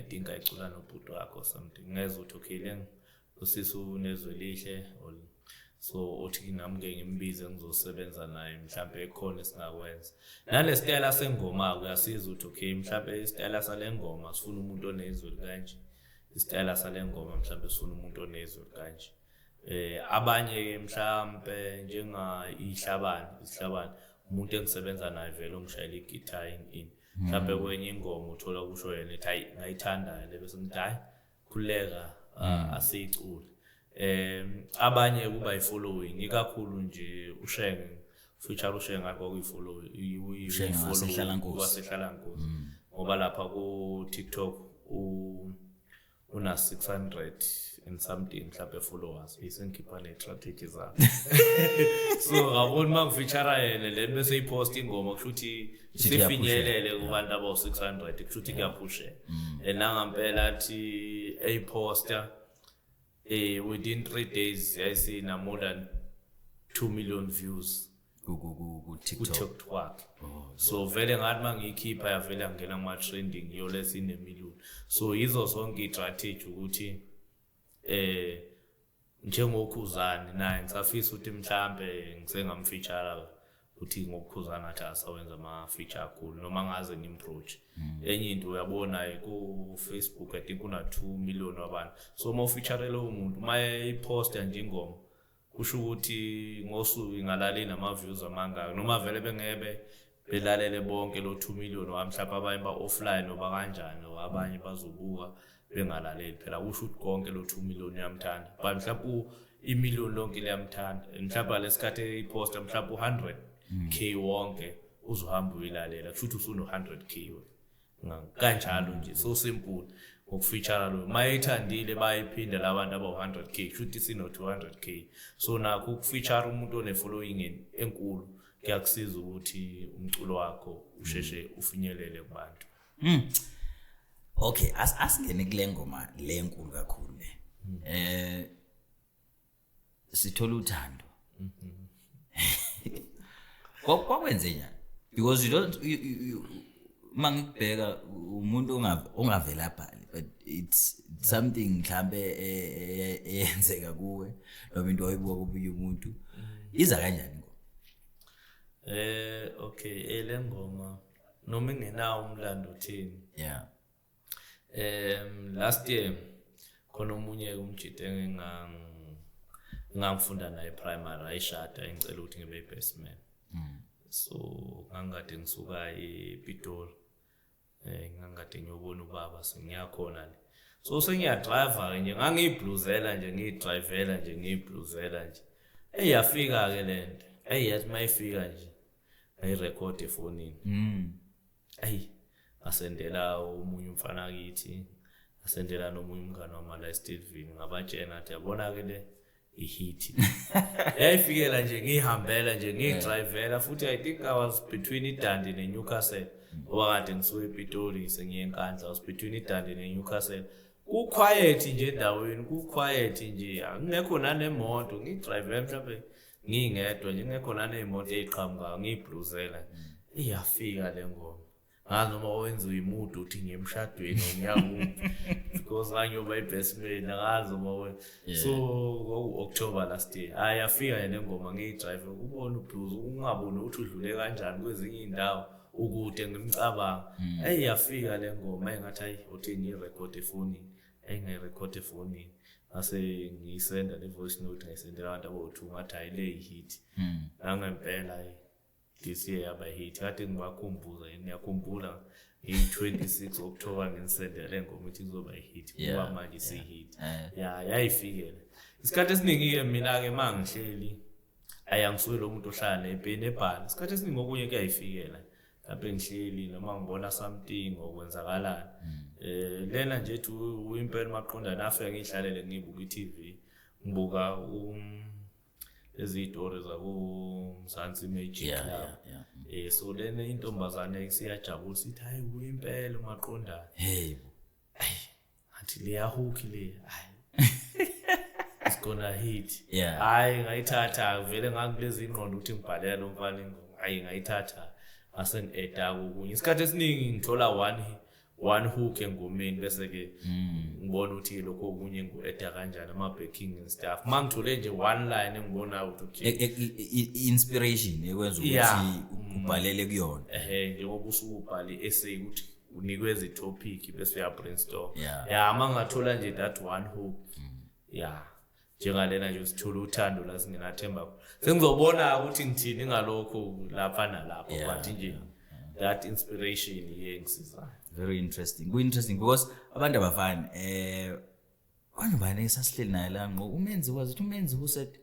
Dinga icula nobhuti wakho something. Ngezwe ukuthi okay le usisu nezwe lihle, so uthi nami ke ngimbize ngizosebenza naye mhlambe ekhona esingakwenza. Nale style sengoma kuyasiza ukuthi okay mhlambe istyle sale ngoma sifuna umuntu onezwe kanje. Istyle sale ngoma mhlambe sifuna umuntu onezwe kanje. Abanye mhlambe njenga Ihlabani umuntu engisebenza naye vele ongishayela igitara in mhlambe kwenye ingoma uthola kusho yena ethi hayi ngayithanda le bese ngithi hayi khuleka asicule. Abanye kuba ifollowing ikakhulu nje uShenge feature uShenge akho kuyifollow wasehlala Nkosi ngoba lapha ku TikTok una 600 and something mhlawumbe followers isengikhipha ne strategy zakhe. So ngabona mangifeature yena le bese ipost ingoma kushuthi sifinyelele kubantu aba 600 kushuthi kuyaphusha nangempela athi eyiposter within 3 days I see more than 2 million views ku TikTok wakhe. So vele ngathi mangiyikhipha yavela ngena kuma trending yo lesine million. So yizo zonke istrategy ukuthi njengoKhuzani naye ngisafisa ukuthi mhlambe ngisengamfeature ukuthi ngokuKhuzani athi asawenza ama feature kakhulu noma ngaze ngimapproach. Enye into uyabona ku Facebook I think kuna 2 million wabantu. So mawufeature lo umuntu mayiposta nje ingoma kusho ukuthi ngosuku ingalaleli nama views amangaka noma vele bengebe belalele bonke lo 2 million wamhlapha abanye ba offline oba kanjani abanye bazobuka bengalaleli phela kusho ukuthi konke lo 2 million yamthanda but mhlawumbe i-million lonke liyamthanda mhlawumbe lesikhathi iposta mhlawumbe 100k wonke uzohamba uyilalela kusho ukuthi usuno 100k kanjalo nje so simple ngokufeature lo mayithandile bayiphinde labantu aba 100k kusho ukuthi sino 200k so nakho ukufeature umuntu onefollowing enkulu kuyakusiza ukuthi umculo wakho usheshe ufinyelele kubantu. Okay, asingene kule ngoma lenkulu kakhulu le. Sithola uthando. Kwakwenze njani? Because you don't mangibheka umuntu ongavela phala but it's something mhlambe eyenzeka kuwe noma into oyibuka kubuye umuntu iza kanjani ngoma? Okay, le ngoma noma ingenawo umlando uthini. Last year khona umunye umjite ngangifunda naye primary ayishada engicela ukuthi ngibe best man. So ngangade ngisuka ePitori ngangade ngiyobona ubaba sengiyakhona le. So sengiyadriver nje ngangiyibluzela nje ngiyibluzela nje. Eyafika ke lento. Yathi mayifika nje ayirecord efonini. Asendela umunye umfana kithi asendela nomunye umngane wama la Stevin ngabatshena athi yabona ke le ihit yayifikela nje ngihambela nje ngidrivela futhi I think I was between iDandi neNewcastle ngoba kade ngisuke ePitoli sengiye eNkandla I was between iDandi neNewcastle ku quiet nje endaweni ku quiet nje angekho nanemoto ngidrive mhlawumbe ngingedwa nje ngekho nanemoto eziqhamuka ngibhluzela iyafika le ngoma ngazi noma wenza uyimude uthi ngiyemshadweni ngiyakuphi because angiyoba ibest man ngazi uma so October last year ayafika le ngoma ngiyidrive ubona ublues ungaboni ukuthi udlule kanjani kwezinye indawo ukude ngimcabanga ayafika le ngoma engathi ayi uthi ngirecord efonini engirecord efonini ase ngisenda le voice note ngisendela abantu abo2 ngathi ayile hit angempela this year yaba hit kade ngibakhumbuza ngiyakhumbula i26 October ngisendele ngoma ithi kuzoba hit kuba manje si hit yayifikela isikhathi esiningi ke mina ke mangihleli ayangisuke lo muntu ohlala ePeni eBhala isikhathi esiningi okunye kuyayifikela lapho ngihleli noma ngibona something okwenzakalayo lena nje ethi uimpela maqondana afike ngihlalele ngibuka iTV ngibuka ezitori zakuMzansi Magic so lena intombazane siyajabula sithi hayi uimpela maqondana athi leya hook le hayi it's gonna hit hayi ngayithatha vele ngakulezi ingqondo ukuthi ngibhalela lo mfana ingoma hayi ngayithatha asengieda kunye isikhathi esiningi ngithola one hook engomeni bese ke ngibona ukuthi lokho okunye ngieda kanjani ama backing and stuff mangithole nje one line engibona ukuthi inspiration ekwenza ukuthi ubhalele kuyona njengoba usubhali essay ukuthi unikweze topic bese uya brainstorm mangathola nje that one hook njengalena nje sithola uthando la singenathemba sengizobona ukuthi ngithini ngalokho lapha nalapho but nje that inspiration yengisizayo very interesting ku-interesting because abantu abafani kwangibani sasihleli naye la umenzi wazi ukuthi umenzi usaid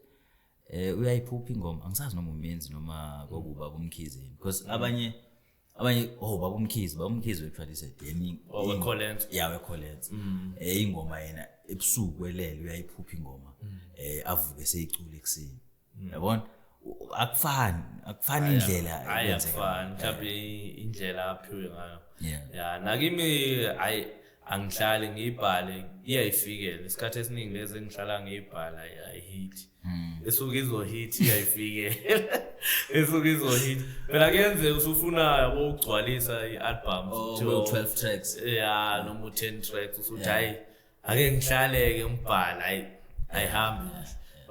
uyayiphupha ingoma angisazi noma umenzi noma kokuba kumkhizeni because abanye babumkhizi actually said yeni Collins Collins ingoma yena ebusuku welele uyayiphupha ingoma avuke seyicula ekseni yabona akufani indlela ayafani mhlawumbe indlela aphiwe ngayo nakimi angihlali ngibhale iyayifikela isikhathi esiningi lezi ngihlala ngibhala ayihit esuke izohit iyayifikela esuke izohit phela kuyenze usufuna yabo ukugcwalisa ialbum 12 tracks noma 10 tracks usuthi hayi ake ngihlaleke ngibhala ayihambi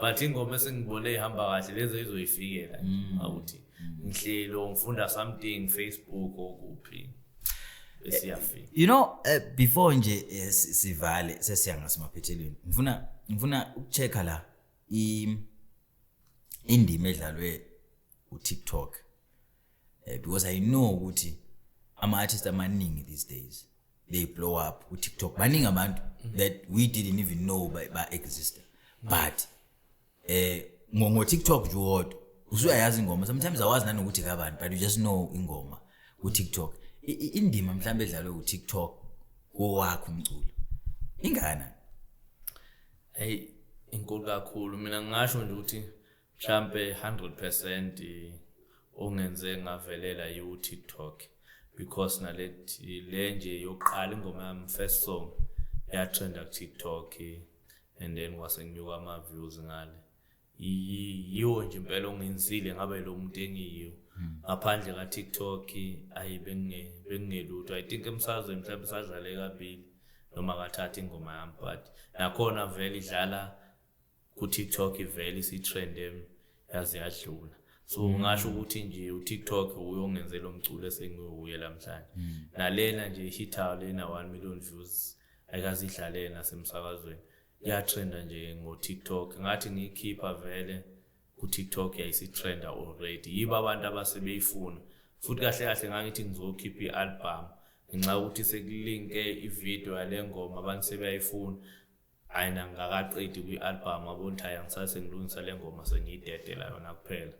but ingoma esengibone ihamba kahle lezo izoyifikela ukuthi ngihlelo ngifunda something Facebook okuphi besiyafika before nje sivale sesiya ngasemaphethelweni ngifuna ukuchecka la indima edlalwe uTikTok because I know ukuthi ama artists amaningi these days they blow up uTikTok baningi abantu that we didn't even know ba exist but ngo TikTok nje wodwa usuyayazi ingoma sometimes awazi nanokuthi kabani but you just know ingoma ku TikTok indima mhlambe edlalwe ku TikTok kowakho umculo ingana inkulu kakhulu mina ngingasho nje ukuthi mhlambe 100% ongenze ngavelela yu TikTok because nalethi lenje yoqala ingoma yami first song ya trend ku TikTok and then wasenyuka ama views ngale yiyo nje impela ongenzile ngabe lo muntu engiyiyo ngaphandle ka TikTok ayibengilutho I think emsazweni mhlawumbe sadlale kabili noma kathatha ingoma yami but nakhona vele idlala ku TikTok vele isi trend yazi yadlula so ngasho ukuthi nje uTikTok uyongenzela umculo esengiwuye lamhlanje nalena nje hitha lena 1 million views ayikazidlalena nasemsakazweni ya trenda nje ngo TikTok ngathi ngikhipha vele ku TikTok yayisi trenda already yiba abantu abasebeyifuna futhi kahle kahle ngangithi ngizokhipha ialbum ngenxa ukuthi sekulinke ivideo yale ngoma abantu sebeyifuna ayina ngakaqedi kwialbum abonthi ayangisase ngilungisa le ngoma sengiyidedela yona kuphela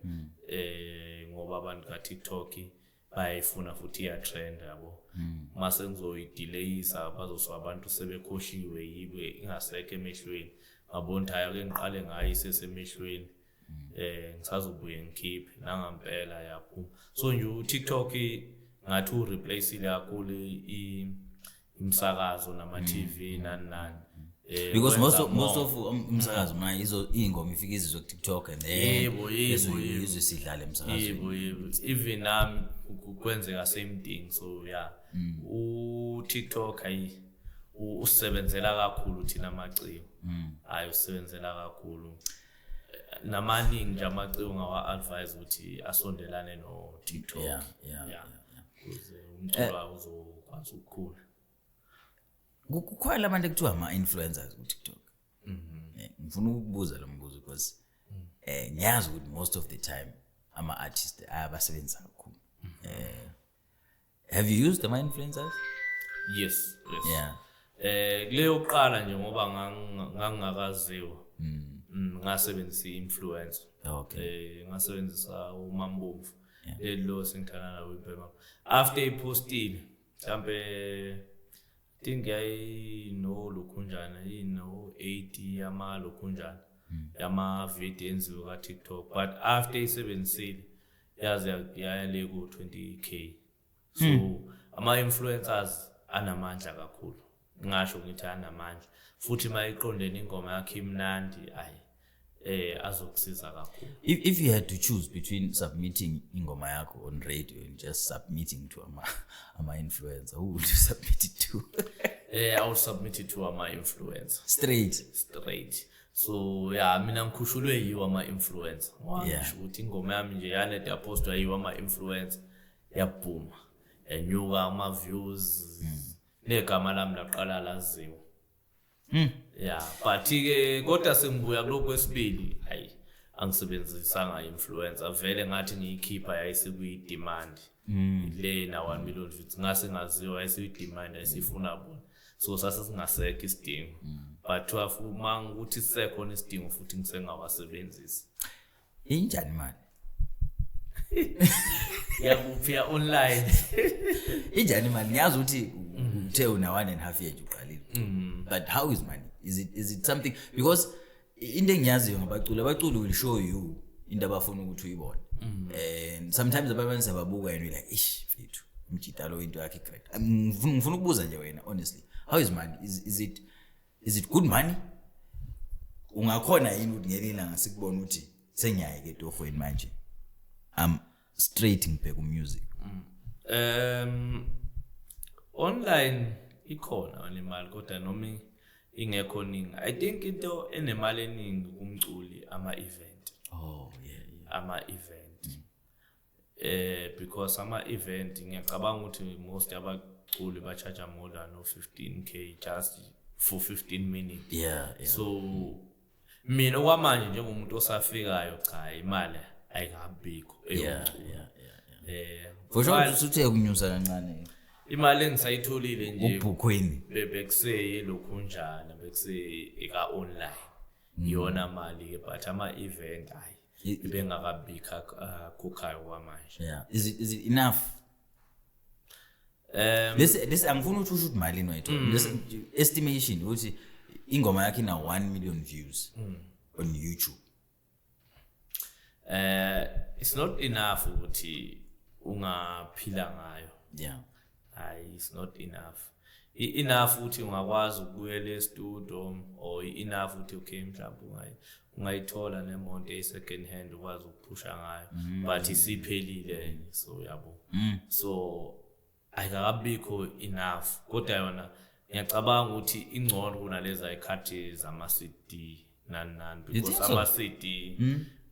ngoba abantu ka TikTok bayifuna futhi ya trend yabo mase ngizoyidelayisa bazoswa abantu sebekhoshiwe yibe ingasekho emehlweni ngabona hayi ake ngiqale ngayo isesemehlweni ngisazobuye ngikhiphe nangampela yaphuma so nje uTikTok ngathi ureplaceile kakhulu imsakazo nama TV nani because most of umsakazo manje izingoma ifika izizwe ku TikTok and then izwe sidlala emsakazweni yebo even nami kwenzeka same thing so yeah uTikTok usebenzela kakhulu thina amaciko hayi usebenzela kakhulu namaningi nje amaciko ngawa advise ukuthi asondelane no TikTok yeah ukuze umculo uzokwazi ukukhula kukhona abantu ekuthiwa ama-influencers ku-TikTok ngifuna ukubuza lo mbuzo because ngiyazi ukuthi most of the time ama-artists ayabasebenzisa kakhulu have you used ama-influencers? Yes yeah kuleyo qala nje ngoba ngangakaziwa ngasebenzisa i-influencer ngasebenzisa uMambomvu lelo sengithana nawe impela after ipostile mhlambe think no lokhunjana no 80 yama lokhunjana yama video enziwe ka TikTok but after isebenzisile yazi yayale ku 20k so ama influencers anamandla kakhulu ngisho ngithi anamandla futhi mayiqondene ingoma yakhe imnandi azokusiza kakhulu. If you had to choose between submitting ingoma yakho on radio and just submitting to ama influencer, who would you submit it to? I would submit it to ama influencer. Straight. So yeah, mina ngikhushulwe yiwa ama influencer. Ngisho ukuthi ingoma yami nje yanede yapostwa yiwa ama influencer yaphuma. Enyuka ama views. Negama lami laqala laziwa. Yeah, but ke kodwa sengibuya kuloko kwesibili, angisebenzisanga influencer vele ngathi ngiyikhipha yayisekuyi demand. Le na 1 million views ngase ngaziwa yayisekuyi demand ayisifuna bona. So sase singasekho isidingo. But wafuma ukuthi sisekhona isidingo futhi ngisengawasebenzisi. Injani manje? Yakuphiya online. Injani manje ngiyazi ukuthi uthe una 1.5 years uqalile. But how is money? Is it something because into engiyaziyo ngabaculi will show you into abafuna ukuthi uyibone. And sometimes abantu sebabuka and we like ish mfethu umjitalo into yakhe great. Ngifuna ukubuza nje wena honestly. How is money? Is it good money? Ungakhona yini ukuthi ngelila ngasikubona ukuthi sengiyayeke torhweni manje. I'm straight ngibheka music. Online ikhona imali kodwa noma ingekho ningi. I think into enemali eningi kumculi ama event. Oh yeah. Ama event. Because ama event ngiyacabanga ukuthi most abaculi ba charge more than 15k just for 15 minutes. Yeah. So mina kwamanje njengomuntu osafikayo cha imali ayikabikho eyomculo. For sure usuthe ukunyusa kancane. Imali engisayitholile nje ubhukhweni bekuseye lokhunjana bekuseye eka online iyona mali but ama event ibengakabikha khokhayo kwamanje. Yeah, is it enough? This angifuna ukuthi usho imali noyithola. This estimation ukuthi ingoma yakhe ina 1 million views on YouTube. It's not enough ukuthi ungaphila ngayo. Yeah. It's not enough. Enough ukuthi ungakwazi ukuyela e-studio or enough ukuthi okay mhlawumbe ungayithola nemonto e-second hand ukwazi ukuphusha ngayo but isiphelile so yabo. So ayikabikho enough kodwa yona ngiyacabanga ukuthi ingcono kunalezi ayikhathi zama CD nani because ama CD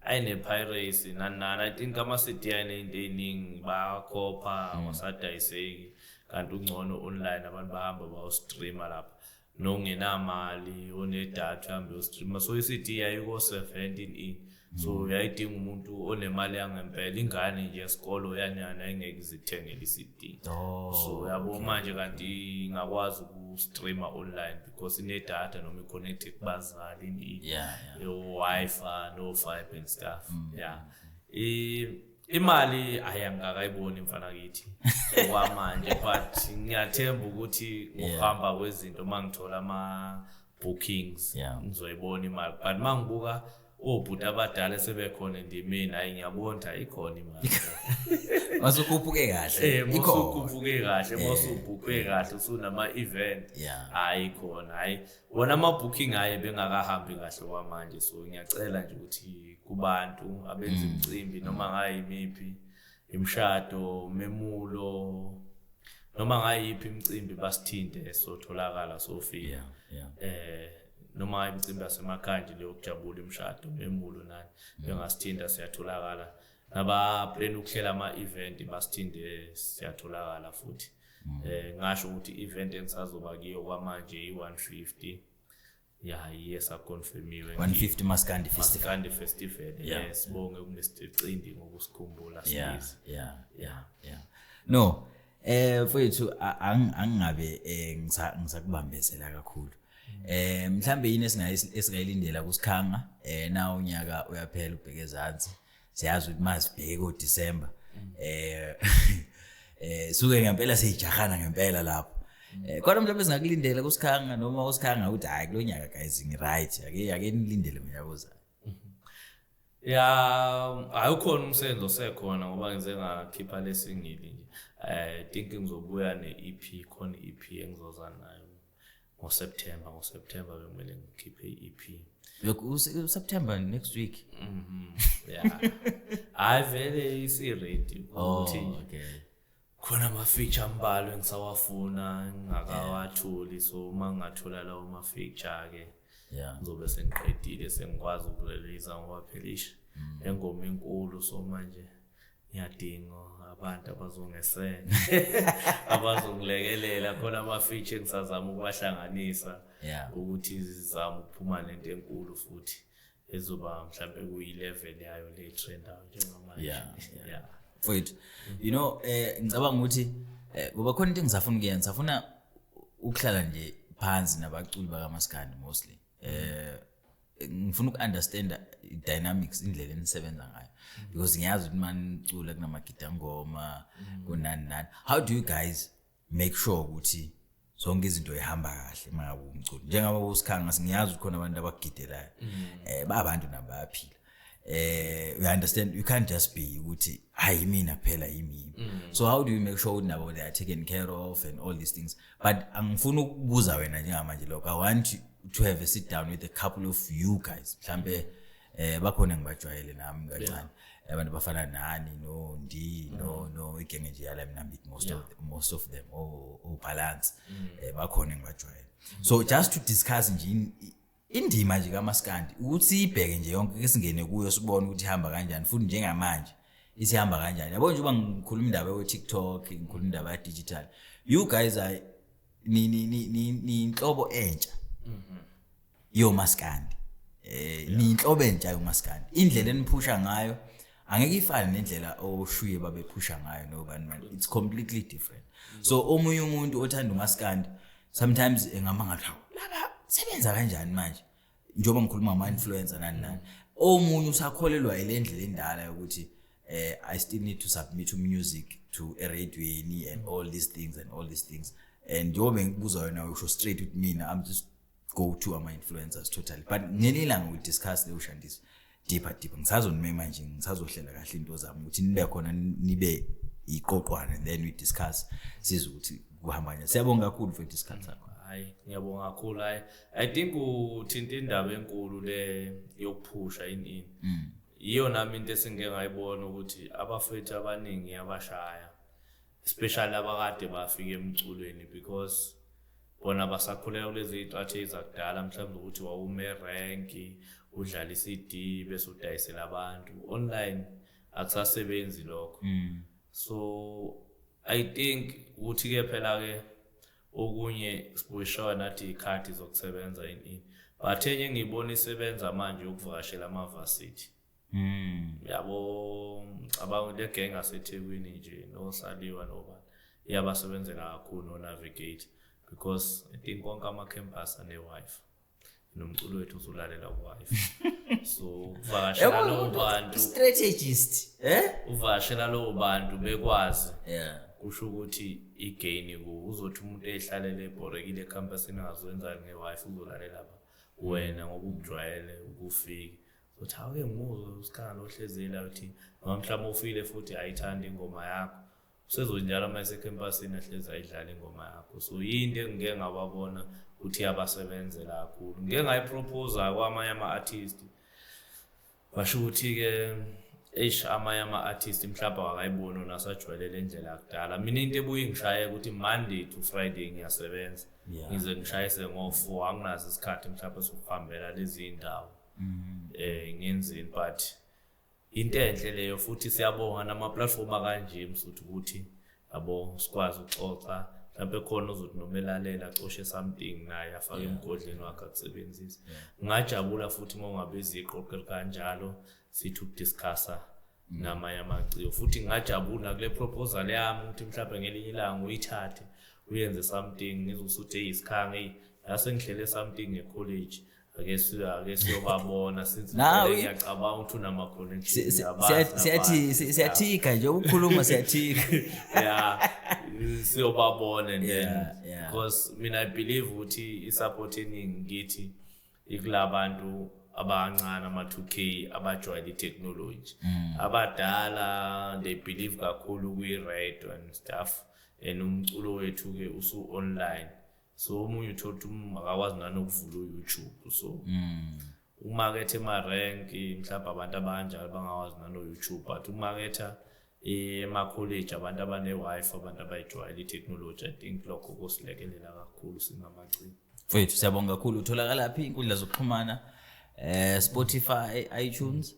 ayine piracy nani I think ama CD ayine into eningi bayakhopha wasadayiseki kanti ungcono online abantu bahamba bayo streama lapha nongenamali onedatha uhambe yo streama so iCD yayiko 17 so yayidinga umuntu onemali yangempela ingane nje esikolo yanana ayingeke izithengele iCD. So yabo manje kanti ngakwazi ukustreama online because inedatha noma iconnected kubazali yo Wi-Fi no fiber and stuff. Imali ayangakayiboni mfana kithi kwamanje but ngiyathemba ukuthi uhamba kwezinto mangithola bookings Yeah. ngizoyibona imali but mangibuka obhuti abadala sebekhona endimeni hayi ngiyabona ikhona imali Masukhuphuke kahle. Masukhuphuke kahle masubhukwe kahle usunama event Yeah. hayi khona hayi wona ama booking hayi bengakahambi kahle kwamanje so ngiyacela nje ukuthi kubantu abenza imicimbi noma ngayimiphi imshado memulo noma ngayiphi imicimbi basithinte sotholakala sofika Yeah. noma imicimbi yasemakhaya nje lokujabula imshado memulo nani bengasithinta siyatholakala naba plan ukuhlela ama event basithinde siyatholakala futhi ngasho ukuthi event engisazoba kiyo kwamanje i150 yes akonfirmiwe 150 Maskandi Festival. Maskandi Festival yes bonke kunesicindi ngokusikhumbula sibiza Yeah. No, mfowethu angingabe ngisakubambezela kakhulu. Mhlambe yini esingayilindela kusikhanga na unyaka uyaphela ubheke ezantsi. Siyazi ukuthi masibheke uDecember. Suke ngempela seyijahana ngempela lapho. Kodwa mhlawumbe singakulindela kusikhanga noma usikhanga uthi hayi kulo nyaka guys ngiright ake nilindele unyaka ozayo. Awukhona umsenzo sekhona ngoba ngize ngakhipha lesingili nje. I think ngizobuya ne-EP khona i-EP engizoza nayo ngoSeptember bekumele ngikhiphe i-EP. Look, September next week. Yeah. I vele isi ready ukuthi Okay. khona ama feature ambalwa engisawafuna ngingakawatholi so mangathola lawo ma feature ke Yeah. ngizobe sengiqedile sengikwazi ukurelease ngwaphelisha engoma enkulu so manje ngiyadinga abantu abazongesena abazongilekelela khona ama feature engisazama ukubahlanganisa ukuthi zizama ukuphuma lento enkulu futhi ezoba mhlambe ku-level yayo le trendayo njengamanje. Yeah. Wait, you know, ngicabanga ukuthi kuba khona into engisafuna ukuyenza, safuna ukuhlala nje phansi nabaculi bakaMaskandi mostly. Ngifuna ukunderstand dynamics indlela enisebenza ngayo because ngiyazi ukuthi manicula kunamagida ngoma kunani nani. How do you guys make sure ukuthi zonke izinto ihamba kahle mangabe umculo? Njengoba usikhanga singiyazi ukuthi khona abantu abagidelayo. Babantu nabayaphila. You understand, you can't just be ukuthi hayi mina kuphela yimi. So how do you make sure ukuthi nabo they are taken care of and all these things? But angifuna ukubuza wena njengamanje lokho, I want to have a sit down with a couple of you guys mhlambe bakhona ngibajwayele nami kancane abantu bafana nani no Ndi no igenge nje yala mina meet most of them o balance bakhona ngibajwayele. So just to discuss nje indima nje kaMaskandi ukuthi ibheke nje yonke esingene kuyo sibone ukuthi ihamba kanjani futhi njengamanje isihamba kanjani. Yabo nje uba ngikhuluma indaba ye TikTok ngikhuluma indaba ye digital, you guys are ni inhlobo entsha yo Maskandi. Ni inhlobo entsha yo Maskandi. Indlela eniphusha ngayo angeke ifane nendlela oshuye babephusha ngayo no bani man, it's completely different. So omunye umuntu othanda uMaskandi sometimes engamanga hawo laba sebenza kanjani manje njengoba ngikhuluma ama influencer nani omunye usakholelwa ilendlela endala ukuthi I still need to submit to music to a radio and all these things and njengoba ngibuza wena usho straight with mina I'm just go to ama influencers totally, but ngelilanga we discuss le ushandisa deeper ngisazonime manje ngisazohlela kahle into zami ukuthi nibe khona nibe iqoqwana and then we discuss siza ukuthi kuhamba njani. Siyabonga kakhulu for discuss sakho. Hayi ngiyabonga kakhulu. I think uthinta indaba enkulu le yokuphusha ini iyo nami into esingeke ngayibona ukuthi abafethu abaningi yabashaya especially abakade bafika emculweni because bona basakhulela kulezi strategy zakudala mhlawumbe ukuthi wawume rank udlala iCD bese udayisela abantu online akusasebenzi lokho. So I think ukuthi ke phela ke okunye sibuyishawa nathi ikhadi zokusebenza ini but enye ngibona isebenza manje ukuvakashela ama-varsity. Yabo abantu le gang aseThekwini nje noSaliwa nobani iyabasebenzela kakhulu no Navigate because I think konke ama campus ane wifi nomculo wethu uzulalela ku-wifi. So uvakashela lo bantu strategist uvakashela lo bantu bekwazi kusho ukuthi igain uzothi umuntu ehlalele ebhorekile ecampusini angazwenza ngeWi-Fi uzolalela lapha wena ngoba ukujwayele ukufika uthi awuke ngimuzwe usikhanga ohlezela uthi noma mhlawumbe ufile futhi ayithanda ingoma yakho usezonjalo ama ecampusini ahlezi ayidlala ingoma yakho so yinto engeke ngababona ukuthi yabasebenzela kakhulu ngeke ngayipropose kwamanye ama-artist basho ukuthi ke amanye ama-artist mhlawumbe akayibona nasajwayelele indlela yakudala mina into ebuye ingishaye ukuthi Monday to Friday ngiyasebenza ngize ngishayise ngo-4 anginazo isikhathi mhlawumbe sokuhambela lezi indawo ngenzini but into enhle leyo futhi siyabonga nama-platform akanje msuthi ukuthi yabo sikwazi ukuxoxa mhlawumbe khona uzothi noma elalela acoshe something naye afake emgodleni wakhe akusebenzise ngajabula futhi uma ungabe iziqoqela kanjalo sithi ukudiscussa namanye amaciko futhi ngajabula kule proposal yami ukuthi mhlawumbe ngelinye ilanga uyithathe uyenze something ngizosuthi isikhanga yasengihlele something ngecollege ake siyobabona since ngiyacabanga ukuthi unama connections siyathika nje ukukhuluma siyathika siyobabona and then because mina I believe ukuthi isupport eningi ngithi ikulabantu abancane ama-2K abajwayele technology abadala they believe kakhulu kwi-radio and stuff and umculo wethu ke usu online so umunye uthothi akakwazi nanokuvula uYouTube so umakethe ema-rank mhlawumbe abantu abanjalo bangawazi nano-YouTube but umaketha ema-college abantu abane-Wi-Fi abantu abayijwayele i-technology I think lokho kusilekelela kakhulu singamaciko mfethu siyabonga kakhulu utholakala phi inkundla zokuxhumana Spotify iTunes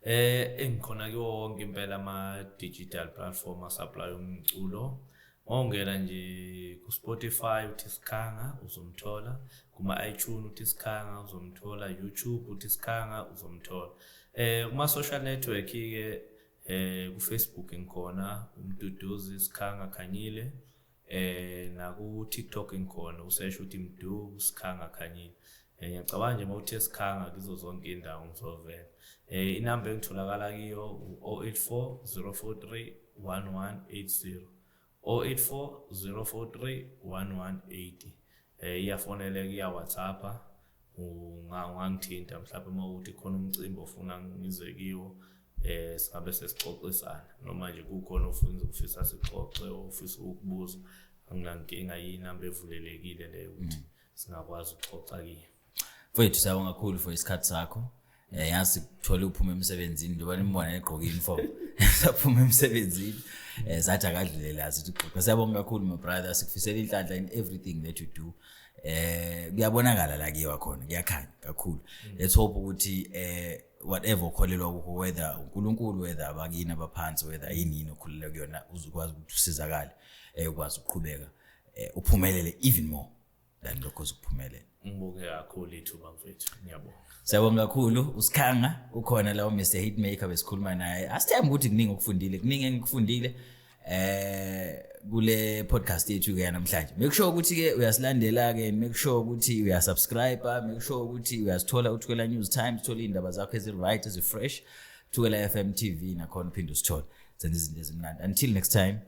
engikhona yonke impela ama-digital platform asupply umculo ongena nje ku Spotify uthi Sikhanga uzomthola kuma iTunes uthi Sikhanga uzomthola YouTube uthi Sikhanga uzomthola kuma social network ke ku Facebook ngikhona uMduduzi Sikhanga Khanyile na ku TikTok ngikhona usearch uthi Mdu Sikhanga Khanyile ngiyacabanga nje mawuthe Sikhanga kizo zonke indawo ngizovela inamba engitholakala kiyo 084 043 1180 084-043-1180 iyafoneleka iya WhatsApp ungangithinta mhlawumbe mawuthi khona umcimbi ofuna ngize kiwo singabe sesixoxisana noma nje kukhona ufisa sixoxe ofisa ukubuza anginankinga yinamba evulelekile leyo ukuthi singakwazi ukuxoxa kiyo mfethu siyabonga kakhulu for isikhathi sakho yazi kuthola uphuma emsebenzini njengoba nimbona egqoka uniform saphuma emsebenzini zathi akadlulela sithi xoxa siyabonga kakhulu my brother sikufisela inhlanhla in everything that you do kuyabonakala la kiwa khona kuyakhanya kakhulu let's hope ukuthi whatever ukholelwa kukho whether uNkulunkulu whether abakini abaphansi whether yini okhulelwa kuyona uzokwazi ukuthi usizakale ukwazi ukuqhubeka uphumelele even more than lokho uzokuphumelela ngibonge kakhulu ithuba mfethu ngiyabonga siyabonga kakhulu uSikhanga ukhona la Mr Hitmaker besikhuluma naye asithemba ukuthi kuningi okufundile kuningi engikufundile kule podcast yethu ke namhlanje make sure ukuthi ke uyasilandela ke make sure ukuthi uyasubscribe make sure ukuthi uyasithola uThukela News Times uthola indaba zakho ezi-right ezi-fresh Thukela FM TV nakhona uphinde usithola zenza izinto ezimnandi until next time